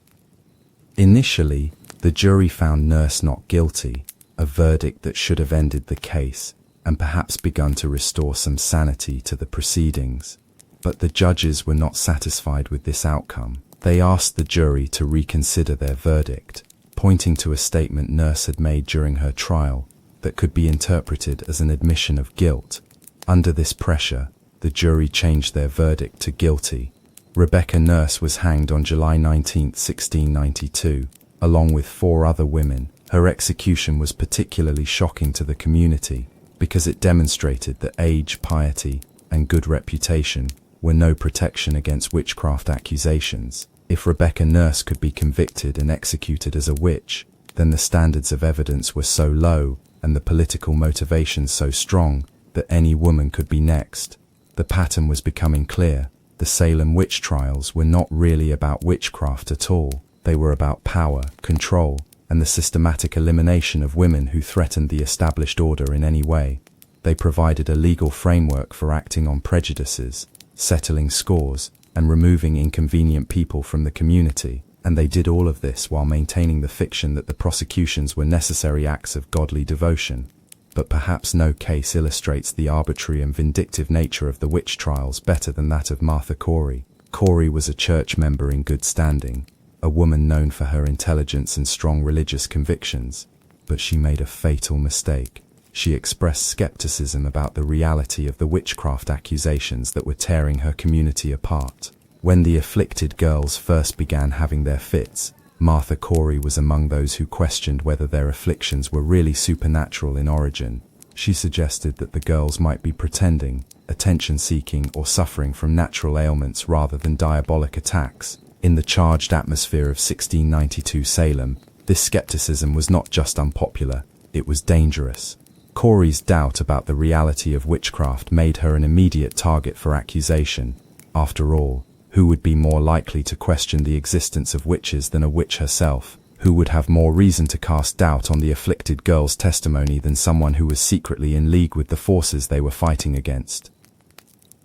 Initially, the jury found Nurse not guilty, a verdict that should have ended the case and perhaps begun to restore some sanity to the proceedings. But the judges were not satisfied with this outcome. They asked the jury to reconsider their verdict, pointing to a statement Nurse had made during her trial that could be interpreted as an admission of guilt. Under this pressure, the jury changed their verdict to guilty. Rebecca Nurse was hanged on July 19, 1692, along with 4 other women. Her execution was particularly shocking to the community because it demonstrated that age, piety, and good reputation were no protection against witchcraft accusations. If Rebecca Nurse could be convicted and executed as a witch, then the standards of evidence were so low and the political motivations so strong that any woman could be next. The pattern was becoming clear. The Salem witch trials were not really about witchcraft at all. They were about power, control, and the systematic elimination of women who threatened the established order in any way. They provided a legal framework for acting on prejudices, settling scores, and removing inconvenient people from the community. And they did all of this while maintaining the fiction that the prosecutions were necessary acts of godly devotion. But perhaps no case illustrates the arbitrary and vindictive nature of the witch trials better than that of Martha Corey. Corey was a church member in good standing, a woman known for her intelligence and strong religious convictions, but she made a fatal mistake. She expressed skepticism about the reality of the witchcraft accusations that were tearing her community apart. When the afflicted girls first began having their fits, Martha Corey was among those who questioned whether their afflictions were really supernatural in origin. She suggested that the girls might be pretending, attention-seeking, or suffering from natural ailments rather than diabolic attacks. In the charged atmosphere of 1692 Salem, this skepticism was not just unpopular, it was dangerous. Corey's doubt about the reality of witchcraft made her an immediate target for accusation. After all, who would be more likely to question the existence of witches than a witch herself? Who would have more reason to cast doubt on the afflicted girl's testimony than someone who was secretly in league with the forces they were fighting against?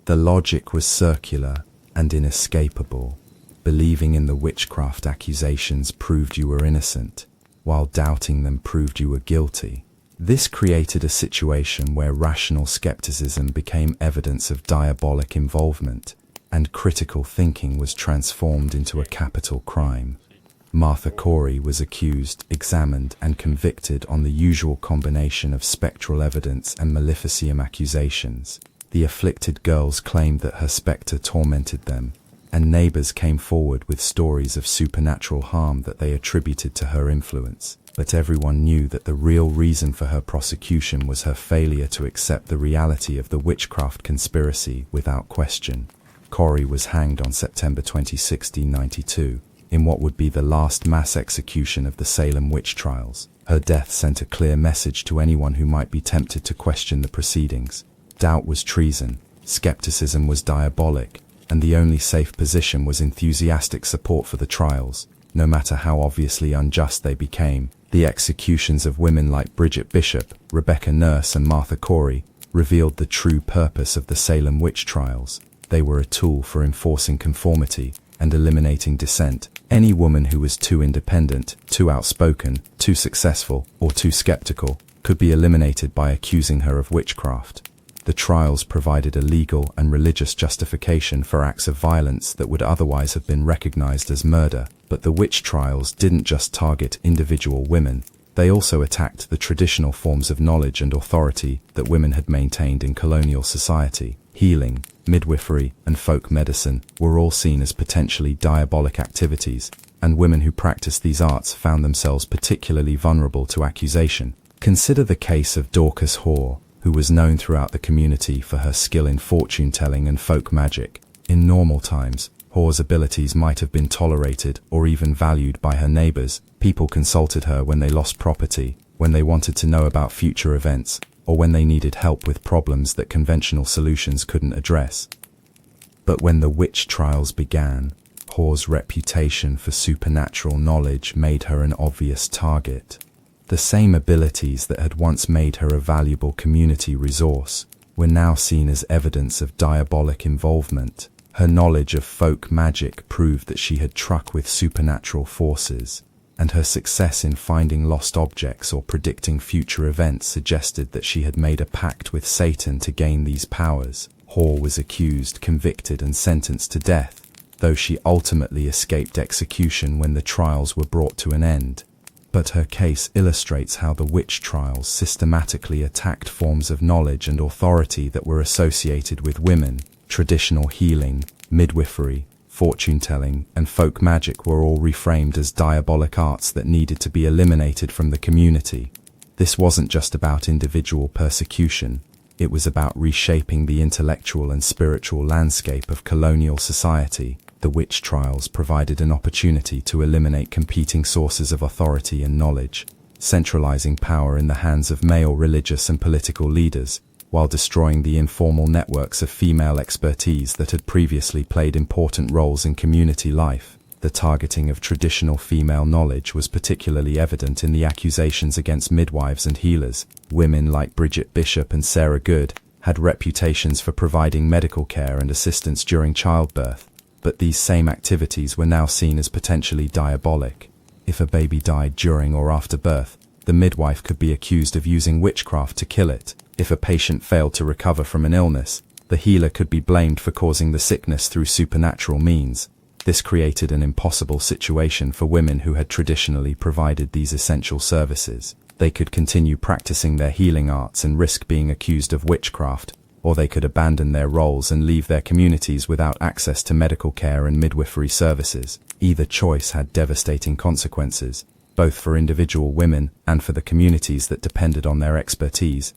The logic was circular and inescapable. Believing in the witchcraft accusations proved you were innocent, while doubting them proved you were guilty. This created a situation where rational skepticism became evidence of diabolic involvement, and critical thinking was transformed into a capital crime. Martha Corey was accused, examined, and convicted on the usual combination of spectral evidence and maleficium accusations. The afflicted girls claimed that her spectre tormented them, and neighbors came forward with stories of supernatural harm that they attributed to her influence. But everyone knew that the real reason for her prosecution was her failure to accept the reality of the witchcraft conspiracy without question. Corey was hanged on September 20, 1692, in what would be the last mass execution of the Salem witch trials. Her death sent a clear message to anyone who might be tempted to question the proceedings. Doubt was treason, skepticism was diabolic, and the only safe position was enthusiastic support for the trials, no matter how obviously unjust they became. The executions of women like Bridget Bishop, Rebecca Nurse, and Martha Corey revealed the true purpose of the Salem witch trials. They were a tool for enforcing conformity and eliminating dissent. Any woman who was too independent, too outspoken, too successful, or too skeptical could be eliminated by accusing her of witchcraft. The trials provided a legal and religious justification for acts of violence that would otherwise have been recognized as murder. But the witch trials didn't just target individual women, they also attacked the traditional forms of knowledge and authority that women had maintained in colonial society. Healing, midwifery, and folk medicine were all seen as potentially diabolic activities, and women who practiced these arts found themselves particularly vulnerable to accusation. Consider the case of Dorcas Hoare, who was known throughout the community for her skill in fortune-telling and folk magic. In normal times, Hoare's abilities might have been tolerated or even valued by her neighbors. People consulted her when they lost property, when they wanted to know about future events, or when they needed help with problems that conventional solutions couldn't address. But when the witch trials began, Hoare's reputation for supernatural knowledge made her an obvious target. The same abilities that had once made her a valuable community resource were now seen as evidence of diabolic involvement. Her knowledge of folk magic proved that she had truck with supernatural forces. and her success in finding lost objects or predicting future events suggested that she had made a pact with Satan to gain these powers. Hore was accused, convicted, and sentenced to death, though she ultimately escaped execution when the trials were brought to an end. But her case illustrates how the witch trials systematically attacked forms of knowledge and authority that were associated with women. Traditional healing, midwifery, fortune-telling, and folk magic were all reframed as diabolic arts that needed to be eliminated from the community. This wasn't just about individual persecution, it was about reshaping the intellectual and spiritual landscape of colonial society. The witch trials provided an opportunity to eliminate competing sources of authority and knowledge, centralizing power in the hands of male religious and political leaders, while destroying the informal networks of female expertise that had previously played important roles in community life. The targeting of traditional female knowledge was particularly evident in the accusations against midwives and healers. Women like Bridget Bishop and Sarah Good had reputations for providing medical care and assistance during childbirth, but these same activities were now seen as potentially diabolic. If a baby died during or after birth, the midwife could be accused of using witchcraft to kill it. If a patient failed to recover from an illness, the healer could be blamed for causing the sickness through supernatural means. This created an impossible situation for women who had traditionally provided these essential services. They could continue practicing their healing arts and risk being accused of witchcraft, or they could abandon their roles and leave their communities without access to medical care and midwifery services. Either choice had devastating consequences, both for individual women and for the communities that depended on their expertise.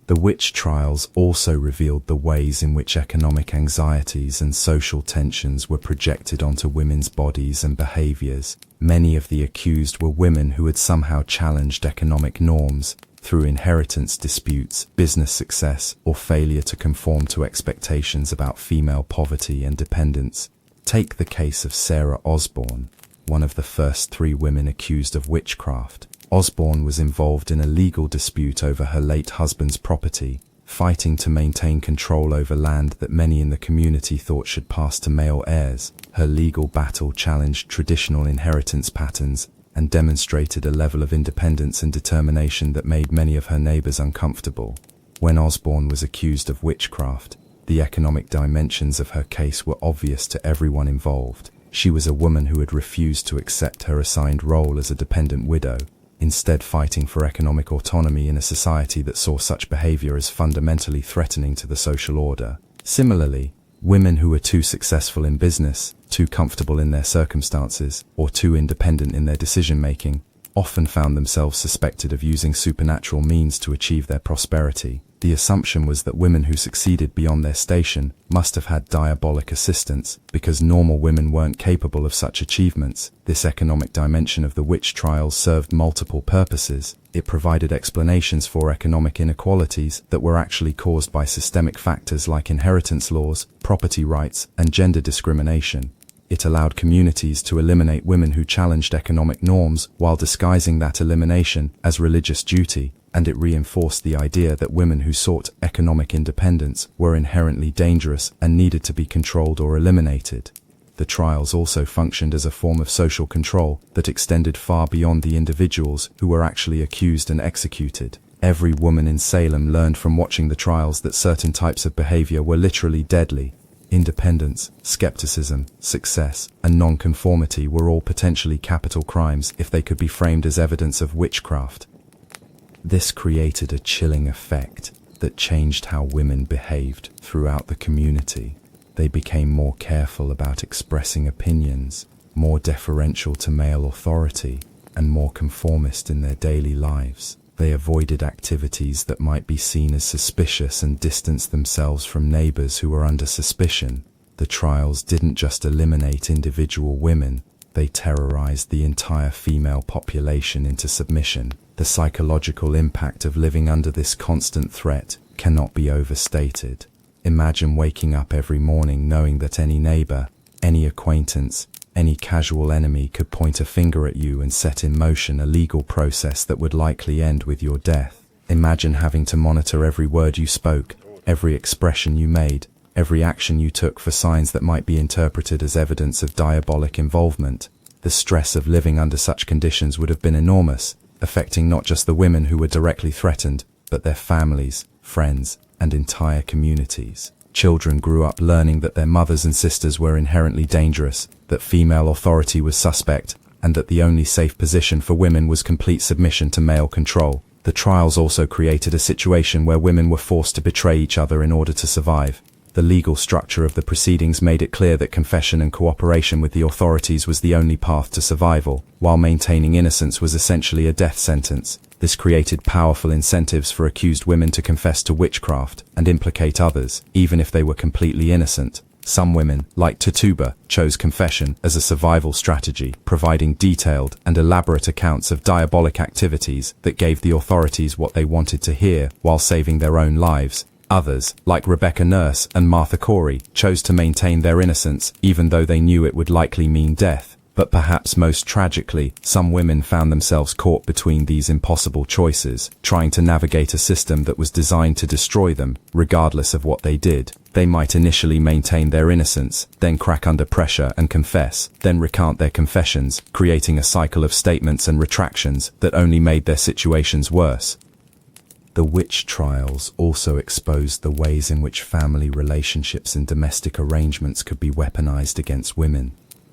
The witch trials also revealed the ways in which economic anxieties and social tensions were projected onto women's bodies and behaviors. Many of the accused were women who had somehow challenged economic norms through inheritance disputes, business success, or failure to conform to expectations about female poverty and dependence. Take the case of Sarah Osborne, one of the first 3 women accused of witchcraft. Osborne was involved in a legal dispute over her late husband's property, fighting to maintain control over land that many in the community thought should pass to male heirs. Her legal battle challenged traditional inheritance patterns and demonstrated a level of independence and determination that made many of her neighbors uncomfortable. When Osborne was accused of witchcraft, the economic dimensions of her case were obvious to everyone involved. She was a woman who had refused to accept her assigned role as a dependent widow, instead fighting for economic autonomy in a society that saw such behavior as fundamentally threatening to the social order. Similarly, women who were too successful in business, too comfortable in their circumstances, or too independent in their decision-making, often found themselves suspected of using supernatural means to achieve their prosperity. The assumption was that women who succeeded beyond their station must have had diabolic assistance, because normal women weren't capable of such achievements. This economic dimension of the witch trials served multiple purposes. It provided explanations for economic inequalities that were actually caused by systemic factors like inheritance laws, property rights, and gender discrimination. It allowed communities to eliminate women who challenged economic norms while disguising that elimination as religious duty, and it reinforced the idea that women who sought economic independence were inherently dangerous and needed to be controlled or eliminated. The trials also functioned as a form of social control that extended far beyond the individuals who were actually accused and executed. Every woman in Salem learned from watching the trials that certain types of behavior were literally deadly. Independence, skepticism, success, and nonconformity were all potentially capital crimes if they could be framed as evidence of witchcraft. This created a chilling effect that changed how women behaved throughout the community. They became more careful about expressing opinions, more deferential to male authority, and more conformist in their daily lives. They avoided activities that might be seen as suspicious and distanced themselves from neighbors who were under suspicion. The trials didn't just eliminate individual women, they terrorized the entire female population into submission. The psychological impact of living under this constant threat cannot be overstated. Imagine waking up every morning knowing that any neighbor, any acquaintance, any casual enemy could point a finger at you and set in motion a legal process that would likely end with your death. Imagine having to monitor every word you spoke, every expression you made, every action you took for signs that might be interpreted as evidence of diabolic involvement. The The stress of living under such conditions would have been enormous, affecting not just the women who were directly threatened, but their families, friends, and entire communities. Children grew up learning that their mothers and sisters were inherently dangerous, that female authority was suspect, and that the only safe position for women was complete submission to male control. The trials also created a situation where women were forced to betray each other in order to survive. The legal structure of the proceedings made it clear that confession and cooperation with the authorities was the only path to survival, while maintaining innocence was essentially a death sentence. This created powerful incentives for accused women to confess to witchcraft and implicate others, even if they were completely innocent. Some women, like Tituba, chose confession as a survival strategy, providing detailed and elaborate accounts of diabolic activities that gave the authorities what they wanted to hear while saving their own lives. Others, like Rebecca Nurse and Martha Corey, chose to maintain their innocence even though they knew it would likely mean death. But perhaps most tragically, some women found themselves caught between these impossible choices, trying to navigate a system that was designed to destroy them, regardless of what they did. They might initially maintain their innocence, then crack under pressure and confess, then recant their confessions, creating a cycle of statements and retractions that only made their situations worse. The witch trials also exposed the ways in which family relationships and domestic arrangements could be weaponized against women.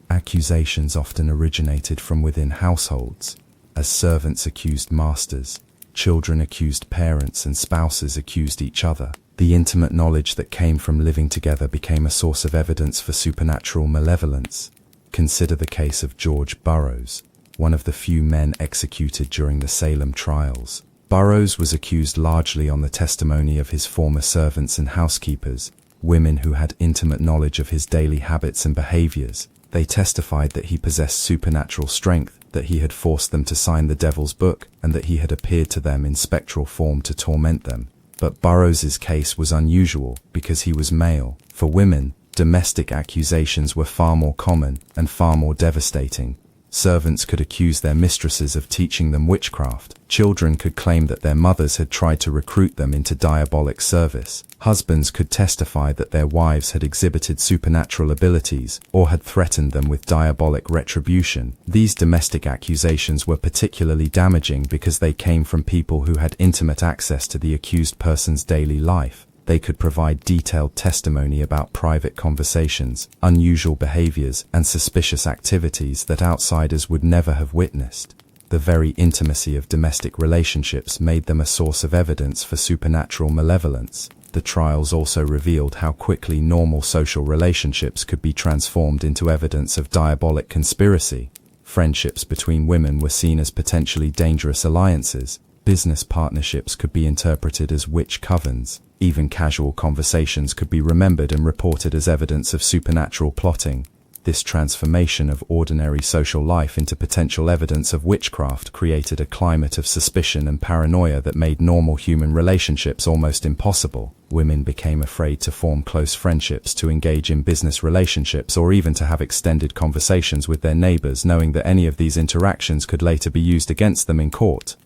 Accusations often originated from within households, as servants accused masters, children accused parents, and spouses accused each other. The intimate knowledge that came from living together became a source of evidence for supernatural malevolence. Consider the case of George Burroughs, one of the few men executed during the Salem trials. Burroughs was accused largely on the testimony of his former servants and housekeepers, women who had intimate knowledge of his daily habits and behaviors. They testified that he possessed supernatural strength, that he had forced them to sign the devil's book, and that he had appeared to them in spectral form to torment them. But Burroughs's case was unusual because he was male. For women, domestic accusations were far more common and far more devastating. Servants could accuse their mistresses of teaching them witchcraft. Children could claim that their mothers had tried to recruit them into diabolic service. Husbands could testify that their wives had exhibited supernatural abilities or had threatened them with diabolic retribution. These domestic accusations were particularly damaging because they came from people who had intimate access to the accused person's daily life. They could provide detailed testimony about private conversations, unusual behaviors, and suspicious activities that outsiders would never have witnessed. The very intimacy of domestic relationships made them a source of evidence for supernatural malevolence. The trials also revealed how quickly normal social relationships could be transformed into evidence of diabolic conspiracy. Friendships between women were seen as potentially dangerous alliances. Business partnerships could be interpreted as witch covens. Even casual conversations could be remembered and reported as evidence of supernatural plotting. This transformation of ordinary social life into potential evidence of witchcraft created a climate of suspicion and paranoia that made normal human relationships almost impossible. Women became afraid to form close friendships, to engage in business relationships, or even to have extended conversations with their neighbors, knowing that any of these interactions could later be used against them in court.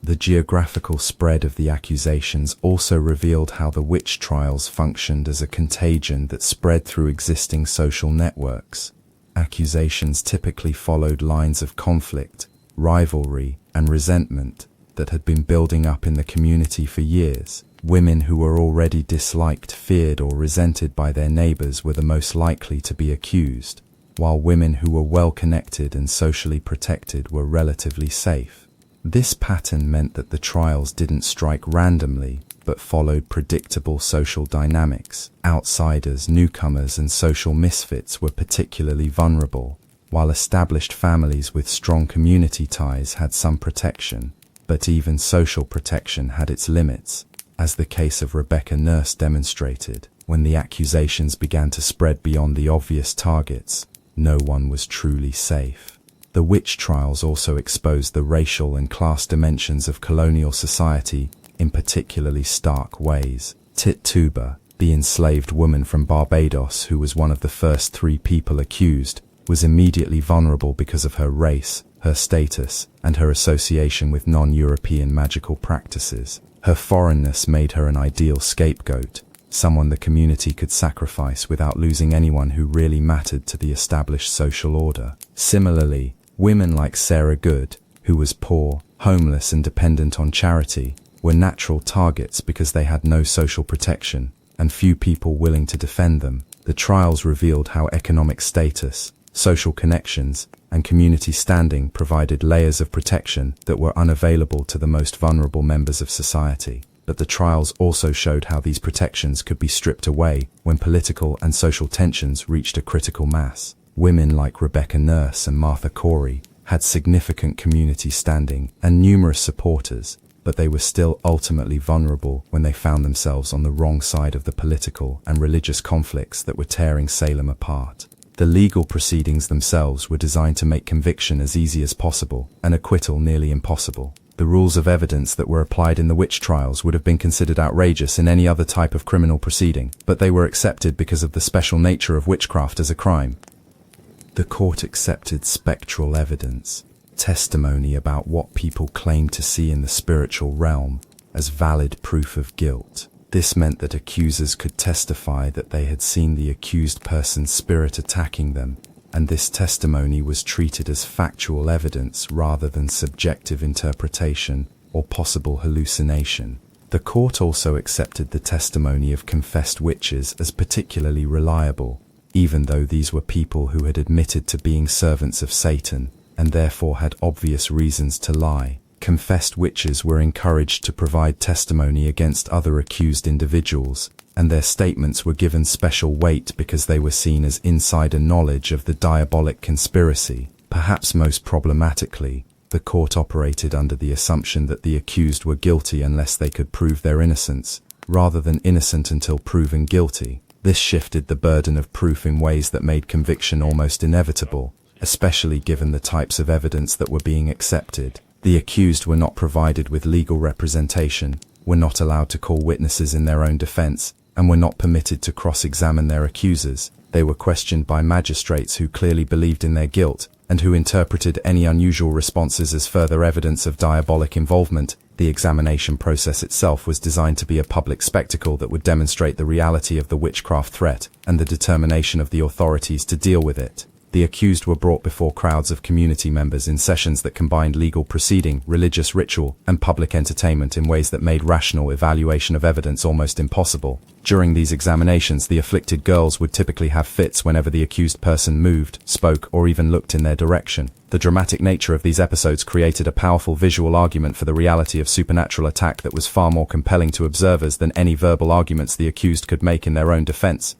The geographical spread of the accusations also revealed how the witch trials functioned as a contagion that spread through existing social networks. Accusations typically followed lines of conflict, rivalry, and resentment that had been building up in the community for years. Women who were already disliked, feared, or resented by their neighbors were the most likely to be accused, while women who were well connected and socially protected were relatively safe. This pattern meant that the trials didn't strike randomly, but followed predictable social dynamics. Outsiders, newcomers, and social misfits were particularly vulnerable, while established families with strong community ties had some protection. But even social protection had its limits, as the case of Rebecca Nurse demonstrated. When the accusations began to spread beyond the obvious targets, no one was truly safe. The witch trials also exposed the racial and class dimensions of colonial society in particularly stark ways. Tituba, the enslaved woman from Barbados who was one of the first 3 people accused, was immediately vulnerable because of her race, her status, and her association with non-European magical practices. Her foreignness made her an ideal scapegoat, someone the community could sacrifice without losing anyone who really mattered to the established social order. Similarly, women like Sarah Good, who was poor, homeless and dependent on charity, were natural targets because they had no social protection and few people willing to defend them. The trials revealed how economic status, social connections, and community standing provided layers of protection that were unavailable to the most vulnerable members of society. But the trials also showed how these protections could be stripped away when political and social tensions reached a critical mass. Women like Rebecca Nurse and Martha Corey had significant community standing and numerous supporters, but they were still ultimately vulnerable when they found themselves on the wrong side of the political and religious conflicts that were tearing Salem apart. The legal proceedings themselves were designed to make conviction as easy as possible and acquittal nearly impossible. The rules of evidence that were applied in the witch trials would have been considered outrageous in any other type of criminal proceeding, but they were accepted because of the special nature of witchcraft as a crime. The court accepted spectral evidence, testimony about what people claimed to see in the spiritual realm, as valid proof of guilt. This meant that accusers could testify that they had seen the accused person's spirit attacking them, and this testimony was treated as factual evidence rather than subjective interpretation or possible hallucination. The court also accepted the testimony of confessed witches as particularly reliable, even though these were people who had admitted to being servants of Satan and therefore had obvious reasons to lie. Confessed witches were encouraged to provide testimony against other accused individuals, and their statements were given special weight because they were seen as insider knowledge of the diabolic conspiracy. Perhaps most problematically, the court operated under the assumption that the accused were guilty unless they could prove their innocence, rather than innocent until proven guilty. This shifted the burden of proof in ways that made conviction almost inevitable, especially given the types of evidence that were being accepted. The accused were not provided with legal representation, were not allowed to call witnesses in their own defense, and were not permitted to cross-examine their accusers. They were questioned by magistrates who clearly believed in their guilt, and who interpreted any unusual responses as further evidence of diabolic involvement. The examination process itself was designed to be a public spectacle that would demonstrate the reality of the witchcraft threat and the determination of the authorities to deal with it. The accused were brought before crowds of community members in sessions that combined legal proceeding, religious ritual, and public entertainment in ways that made rational evaluation of evidence almost impossible. During these examinations, the afflicted girls would typically have fits whenever the accused person moved, spoke, or even looked in their direction. The dramatic nature of these episodes created a powerful visual argument for the reality of supernatural attack that was far more compelling to observers than any verbal arguments the accused could make in their own defense.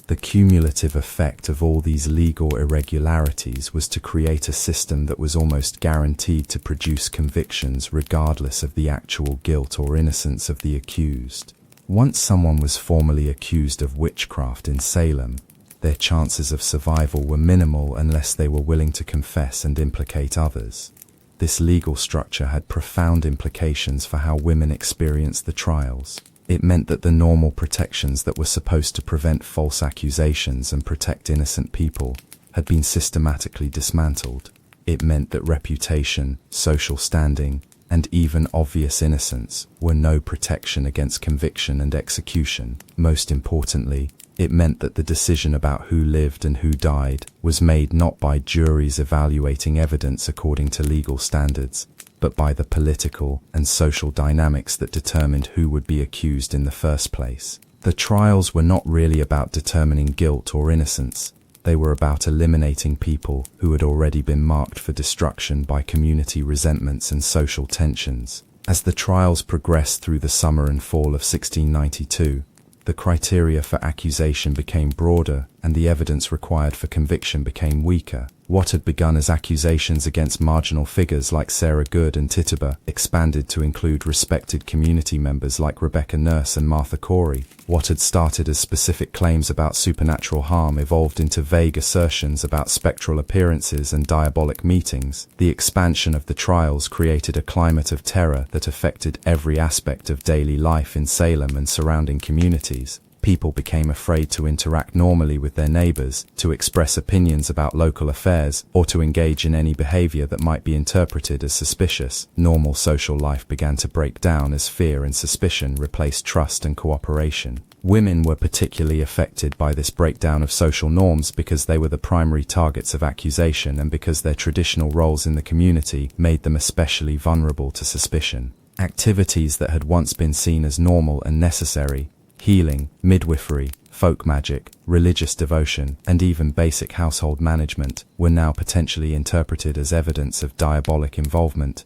The cumulative effect of all these legal irregularities was to create a system that was almost guaranteed to produce convictions regardless of the actual guilt or innocence of the accused. Once someone was formally accused of witchcraft in Salem, their chances of survival were minimal unless they were willing to confess and implicate others. This legal structure had profound implications for how women experienced the trials. It meant that the normal protections that were supposed to prevent false accusations and protect innocent people had been systematically dismantled. It meant that reputation, social standing, and even obvious innocence were no protection against conviction and execution. Most importantly, it meant that the decision about who lived and who died was made not by juries evaluating evidence according to legal standards, but by the political and social dynamics that determined who would be accused in the first place. The trials were not really about determining guilt or innocence. They were about eliminating people who had already been marked for destruction by community resentments and social tensions. As the trials progressed through the summer and fall of 1692, the criteria for accusation became broader and the evidence required for conviction became weaker. What had begun as accusations against marginal figures like Sarah Good and Tituba expanded to include respected community members like Rebecca Nurse and Martha Corey. What had started as specific claims about supernatural harm evolved into vague assertions about spectral appearances and diabolic meetings. The expansion of the trials created a climate of terror that affected every aspect of daily life in Salem and surrounding communities. People became afraid to interact normally with their neighbors, to express opinions about local affairs, or to engage in any behavior that might be interpreted as suspicious. Normal social life began to break down as fear and suspicion replaced trust and cooperation. Women were particularly affected by this breakdown of social norms because they were the primary targets of accusation and because their traditional roles in the community made them especially vulnerable to suspicion. Activities that had once been seen as normal and necessary, healing, midwifery, folk magic, religious devotion, and even basic household management, were now potentially interpreted as evidence of diabolic involvement.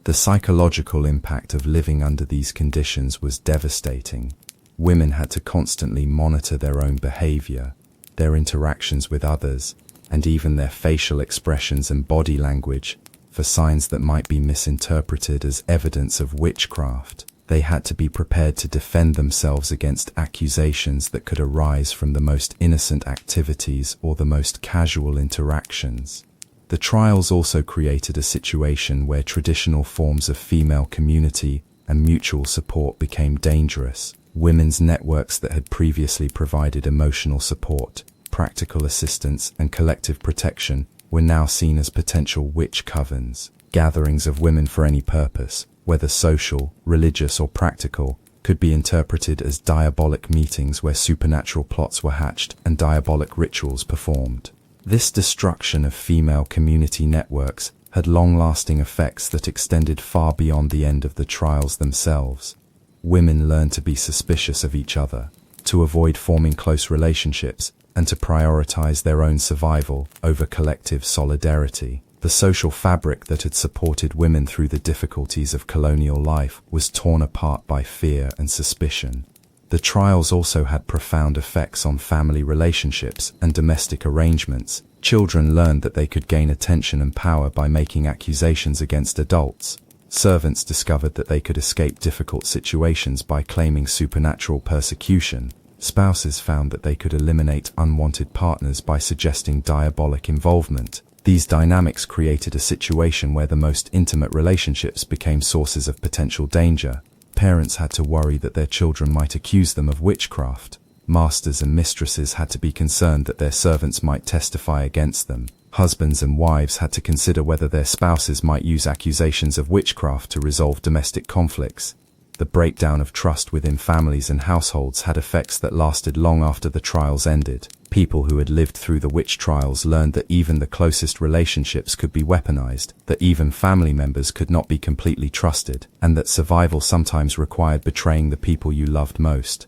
The psychological impact of living under these conditions was devastating. Women had to constantly monitor their own behavior, their interactions with others, and even their facial expressions and body language, for signs that might be misinterpreted as evidence of witchcraft. They had to be prepared to defend themselves against accusations that could arise from the most innocent activities or the most casual interactions. The trials also created a situation where traditional forms of female community and mutual support became dangerous. Women's networks that had previously provided emotional support, practical assistance, and collective protection were now seen as potential witch covens. Gatherings of women for any purpose, whether social, religious, or practical, could be interpreted as diabolic meetings where supernatural plots were hatched and diabolic rituals performed. This destruction of female community networks had long-lasting effects that extended far beyond the end of the trials themselves. Women learned to be suspicious of each other, to avoid forming close relationships, and to prioritize their own survival over collective solidarity. The social fabric that had supported women through the difficulties of colonial life was torn apart by fear and suspicion. The trials also had profound effects on family relationships and domestic arrangements. Children learned that they could gain attention and power by making accusations against adults. Servants discovered that they could escape difficult situations by claiming supernatural persecution. Spouses found that they could eliminate unwanted partners by suggesting diabolic involvement. These dynamics created a situation where the most intimate relationships became sources of potential danger. Parents had to worry that their children might accuse them of witchcraft. Masters and mistresses had to be concerned that their servants might testify against them. Husbands and wives had to consider whether their spouses might use accusations of witchcraft to resolve domestic conflicts. The breakdown of trust within families and households had effects that lasted long after the trials ended. People who had lived through the witch trials learned that even the closest relationships could be weaponized, that even family members could not be completely trusted, and that survival sometimes required betraying the people you loved most.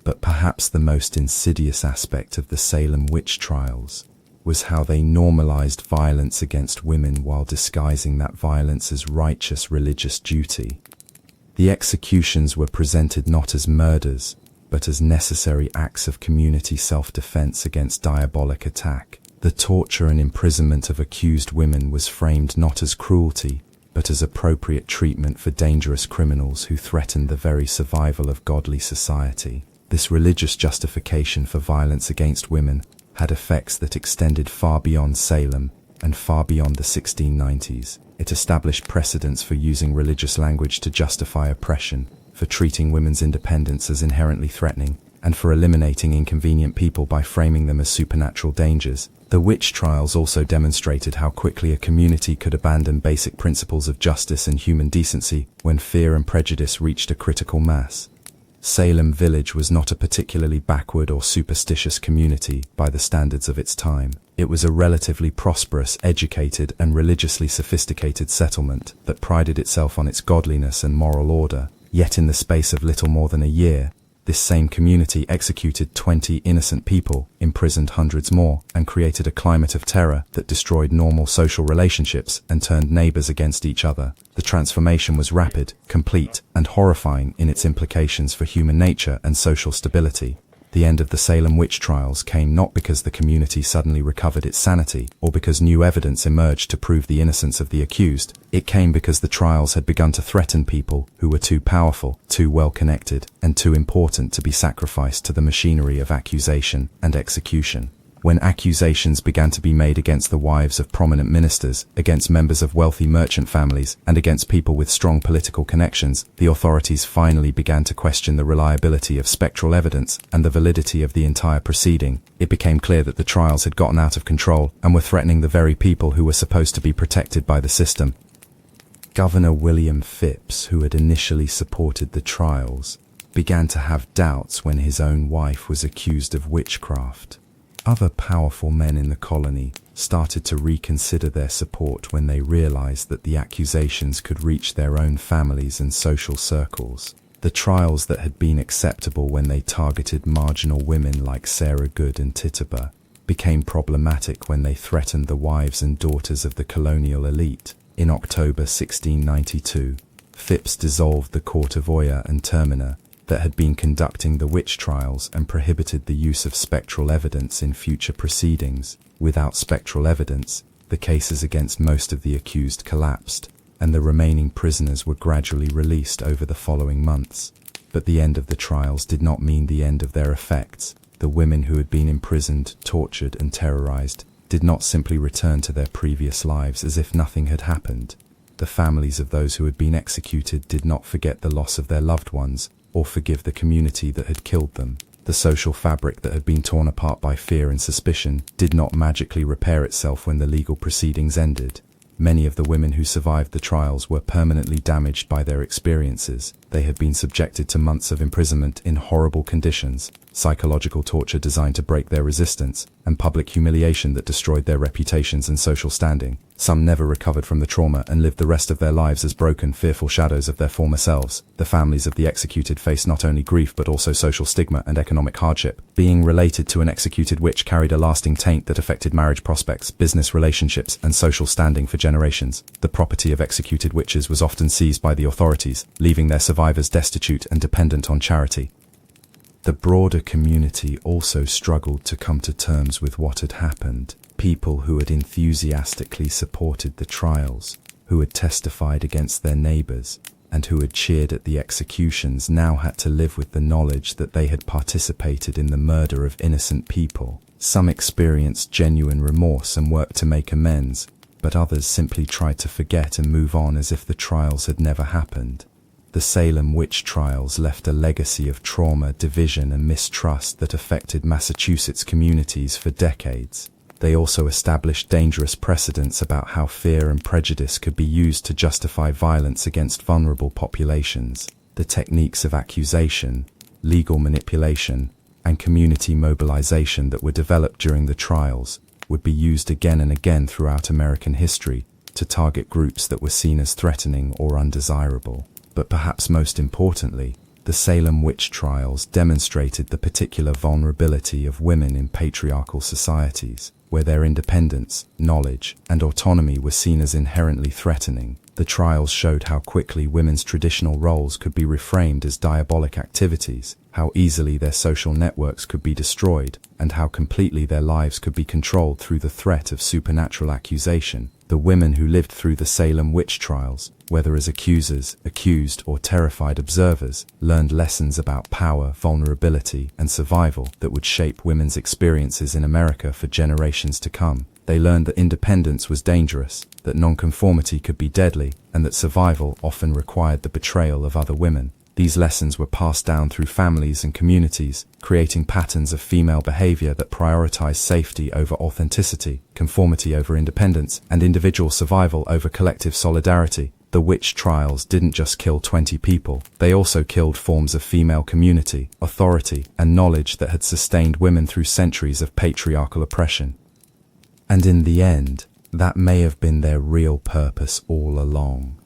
But perhaps the most insidious aspect of the Salem witch trials was how they normalized violence against women while disguising that violence as righteous religious duty. The executions were presented not as murders, but as necessary acts of community self-defense against diabolic attack. The torture and imprisonment of accused women was framed not as cruelty, but as appropriate treatment for dangerous criminals who threatened the very survival of godly society. This religious justification for violence against women had effects that extended far beyond Salem and far beyond the 1690s. It established precedents for using religious language to justify oppression, for treating women's independence as inherently threatening, and for eliminating inconvenient people by framing them as supernatural dangers. The witch trials also demonstrated how quickly a community could abandon basic principles of justice and human decency when fear and prejudice reached a critical mass. Salem Village was not a particularly backward or superstitious community by the standards of its time. It was a relatively prosperous, educated, and religiously sophisticated settlement that prided itself on its godliness and moral order. Yet in the space of little more than a year, this same community executed 20 innocent people, imprisoned hundreds more, and created a climate of terror that destroyed normal social relationships and turned neighbors against each other. The transformation was rapid, complete, and horrifying in its implications for human nature and social stability. The end of the Salem witch trials came not because the community suddenly recovered its sanity, or because new evidence emerged to prove the innocence of the accused. It came because the trials had begun to threaten people who were too powerful, too well-connected, and too important to be sacrificed to the machinery of accusation and execution. When accusations began to be made against the wives of prominent ministers, against members of wealthy merchant families, and against people with strong political connections, the authorities finally began to question the reliability of spectral evidence and the validity of the entire proceeding. It became clear that the trials had gotten out of control and were threatening the very people who were supposed to be protected by the system. Governor William Phips, who had initially supported the trials, began to have doubts when his own wife was accused of witchcraft. Other powerful men in the colony started to reconsider their support when they realized that the accusations could reach their own families and social circles. The trials that had been acceptable when they targeted marginal women like Sarah Good and Tituba became problematic when they threatened the wives and daughters of the colonial elite. In October 1692, Phips dissolved the Court of Oyer and Terminer that had been conducting the witch trials and prohibited the use of spectral evidence in future proceedings. Without spectral evidence, the cases against most of the accused collapsed, and the remaining prisoners were gradually released over the following months. But the end of the trials did not mean the end of their effects. The women who had been imprisoned, tortured, and terrorized did not simply return to their previous lives as if nothing had happened. The families of those who had been executed did not forget the loss of their loved ones, or forgive the community that had killed them. The social fabric that had been torn apart by fear and suspicion did not magically repair itself when the legal proceedings ended. Many of the women who survived the trials were permanently damaged by their experiences. They had been subjected to months of imprisonment in horrible conditions, psychological torture designed to break their resistance, and public humiliation that destroyed their reputations and social standing. Some never recovered from the trauma and lived the rest of their lives as broken, fearful shadows of their former selves. The families of the executed faced not only grief but also social stigma and economic hardship. Being related to an executed witch carried a lasting taint that affected marriage prospects, business relationships, and social standing for generations. The property of executed witches was often seized by the authorities, leaving their survivors destitute and dependent on charity. The broader community also struggled to come to terms with what had happened. People who had enthusiastically supported the trials, who had testified against their neighbors, and who had cheered at the executions now had to live with the knowledge that they had participated in the murder of innocent people. Some experienced genuine remorse and worked to make amends, but others simply tried to forget and move on as if the trials had never happened. The Salem witch trials left a legacy of trauma, division, and mistrust that affected Massachusetts communities for decades. They also established dangerous precedents about how fear and prejudice could be used to justify violence against vulnerable populations. The techniques of accusation, legal manipulation, and community mobilization that were developed during the trials would be used again and again throughout American history to target groups that were seen as threatening or undesirable. But perhaps most importantly, the Salem witch trials demonstrated the particular vulnerability of women in patriarchal societies, where their independence, knowledge, and autonomy were seen as inherently threatening. The trials showed how quickly women's traditional roles could be reframed as diabolic activities, how easily their social networks could be destroyed, and how completely their lives could be controlled through the threat of supernatural accusation. The women who lived through the Salem witch trials, whether as accusers, accused, or terrified observers, learned lessons about power, vulnerability, and survival that would shape women's experiences in America for generations to come. They learned that independence was dangerous, that nonconformity could be deadly, and that survival often required the betrayal of other women. These lessons were passed down through families and communities, creating patterns of female behavior that prioritized safety over authenticity, conformity over independence, and individual survival over collective solidarity. The witch trials didn't just kill 20 people, they also killed forms of female community, authority, and knowledge that had sustained women through centuries of patriarchal oppression. And in the end, that may have been their real purpose all along.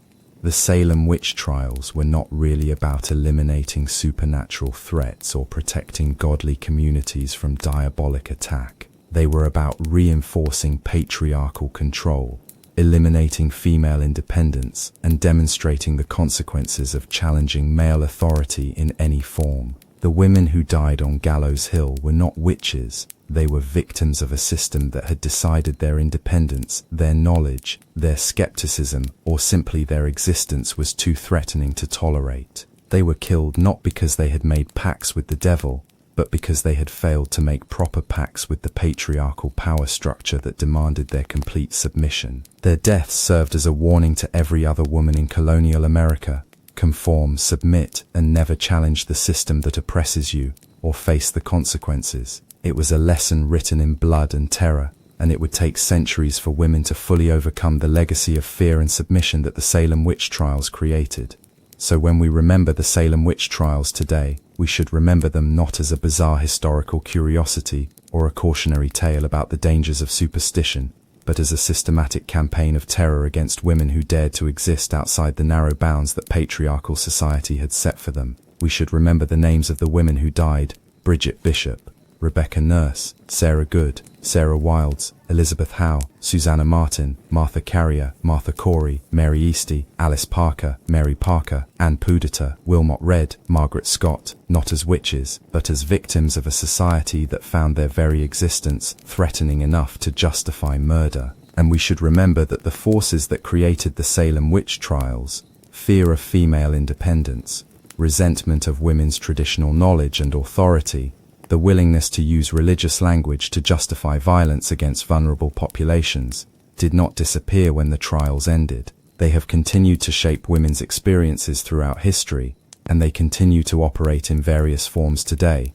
The Salem witch trials were not really about eliminating supernatural threats or protecting godly communities from diabolic attack. They were about reinforcing patriarchal control, eliminating female independence, and demonstrating the consequences of challenging male authority in any form. The women who died on Gallows Hill were not witches. They were victims of a system that had decided their independence, their knowledge, their skepticism, or simply their existence was too threatening to tolerate. They were killed not because they had made pacts with the devil, but because they had failed to make proper pacts with the patriarchal power structure that demanded their complete submission. Their deaths served as a warning to every other woman in colonial America: conform, submit, and never challenge the system that oppresses you, or face the consequences. It was a lesson written in blood and terror, and it would take centuries for women to fully overcome the legacy of fear and submission that the Salem witch trials created. So when we remember the Salem witch trials today, we should remember them not as a bizarre historical curiosity or a cautionary tale about the dangers of superstition, but as a systematic campaign of terror against women who dared to exist outside the narrow bounds that patriarchal society had set for them. We should remember the names of the women who died: Bridget Bishop, Rebecca Nurse, Sarah Good, Sarah Wilds, Elizabeth Howe, Susanna Martin, Martha Carrier, Martha Corey, Mary Easty, Alice Parker, Mary Parker, Ann Pudita, Wilmot Red, Margaret Scott, not as witches, but as victims of a society that found their very existence threatening enough to justify murder. And we should remember that the forces that created the Salem witch trials, fear of female independence, resentment of women's traditional knowledge and authority, the willingness to use religious language to justify violence against vulnerable populations, did not disappear when the trials ended. They have continued to shape women's experiences throughout history, and they continue to operate in various forms today.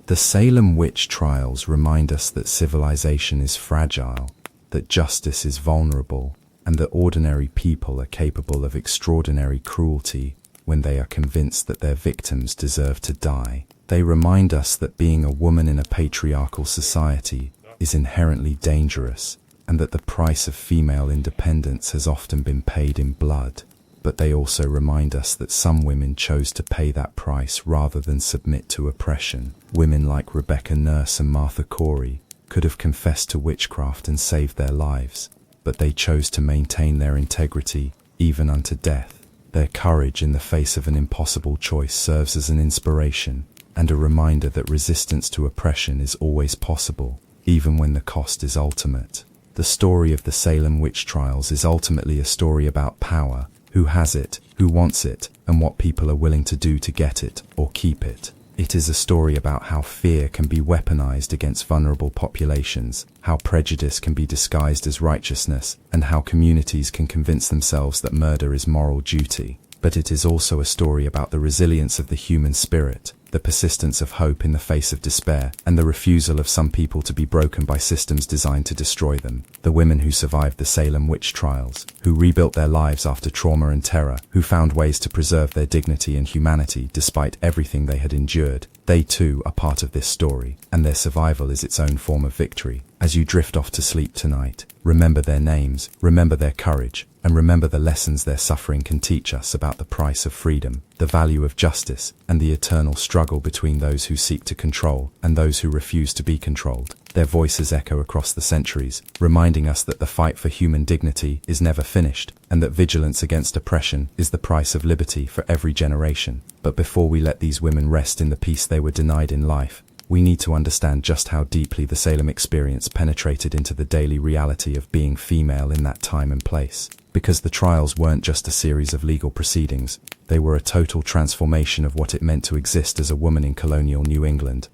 The Salem witch trials remind us that civilization is fragile, that justice is vulnerable, and that ordinary people are capable of extraordinary cruelty when they are convinced that their victims deserve to die. They remind us that being a woman in a patriarchal society is inherently dangerous, and that the price of female independence has often been paid in blood. But they also remind us that some women chose to pay that price rather than submit to oppression. Women like Rebecca Nurse and Martha Corey could have confessed to witchcraft and saved their lives, but they chose to maintain their integrity even unto death. Their courage in the face of an impossible choice serves as an inspiration and a reminder that resistance to oppression is always possible, even when the cost is ultimate. The story of the Salem witch trials is ultimately a story about power: who has it, who wants it, and what people are willing to do to get it or keep it. It is a story about how fear can be weaponized against vulnerable populations, how prejudice can be disguised as righteousness, and how communities can convince themselves that murder is moral duty. But it is also a story about the resilience of the human spirit, the persistence of hope in the face of despair, and the refusal of some people to be broken by systems designed to destroy them. The women who survived the Salem witch trials, who rebuilt their lives after trauma and terror, who found ways to preserve their dignity and humanity despite everything they had endured, they too are part of this story, and their survival is its own form of victory. As you drift off to sleep tonight, remember their names, remember their courage, and remember the lessons their suffering can teach us about the price of freedom, the value of justice, and the eternal struggle between those who seek to control and those who refuse to be controlled. Their voices echo across the centuries, reminding us that the fight for human dignity is never finished, and that vigilance against oppression is the price of liberty for every generation. But before we let these women rest in the peace they were denied in life, we need to understand just how deeply the Salem experience penetrated into the daily reality of being female in that time and place. Because the trials weren't just a series of legal proceedings, they were a total transformation of what it meant to exist as a woman in colonial New England.